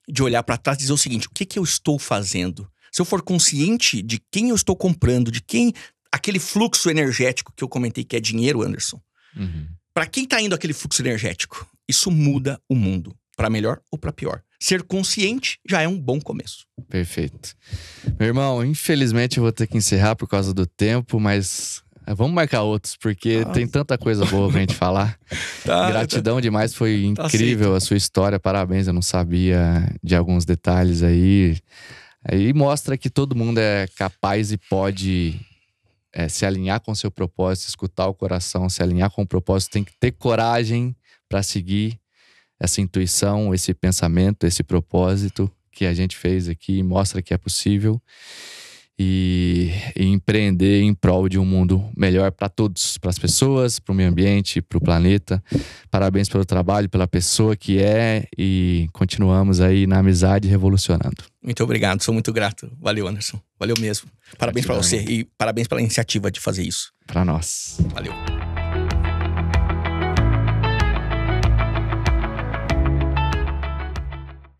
de olhar para trás e dizer o seguinte: o que eu estou fazendo? Se eu for consciente de quem eu estou comprando, de quem... aquele fluxo energético que eu comentei que é dinheiro, Anderson. Uhum. Para quem tá indo aquele fluxo energético, isso muda o mundo. Para melhor ou para pior. Ser consciente já é um bom começo. Perfeito. Meu irmão, infelizmente eu vou ter que encerrar por causa do tempo, mas vamos marcar outros, porque tem tanta coisa boa pra gente falar. Gratidão demais, foi incrível a sua história, parabéns. Eu não sabia de alguns detalhes aí. Aí mostra que todo mundo é capaz e pode se alinhar com o seu propósito, escutar o coração, se alinhar com o propósito. Tem que ter coragem para seguir essa intuição, esse pensamento, esse propósito que a gente fez aqui. Mostra que é possível. E empreender em prol de um mundo melhor para todos, para as pessoas, para o meio ambiente, para o planeta. Parabéns pelo trabalho, pela pessoa que é, e continuamos aí na amizade revolucionando. Muito obrigado, sou muito grato. Valeu, Anderson. Valeu mesmo. Parabéns para você e parabéns pela iniciativa de fazer isso. Para nós. Valeu.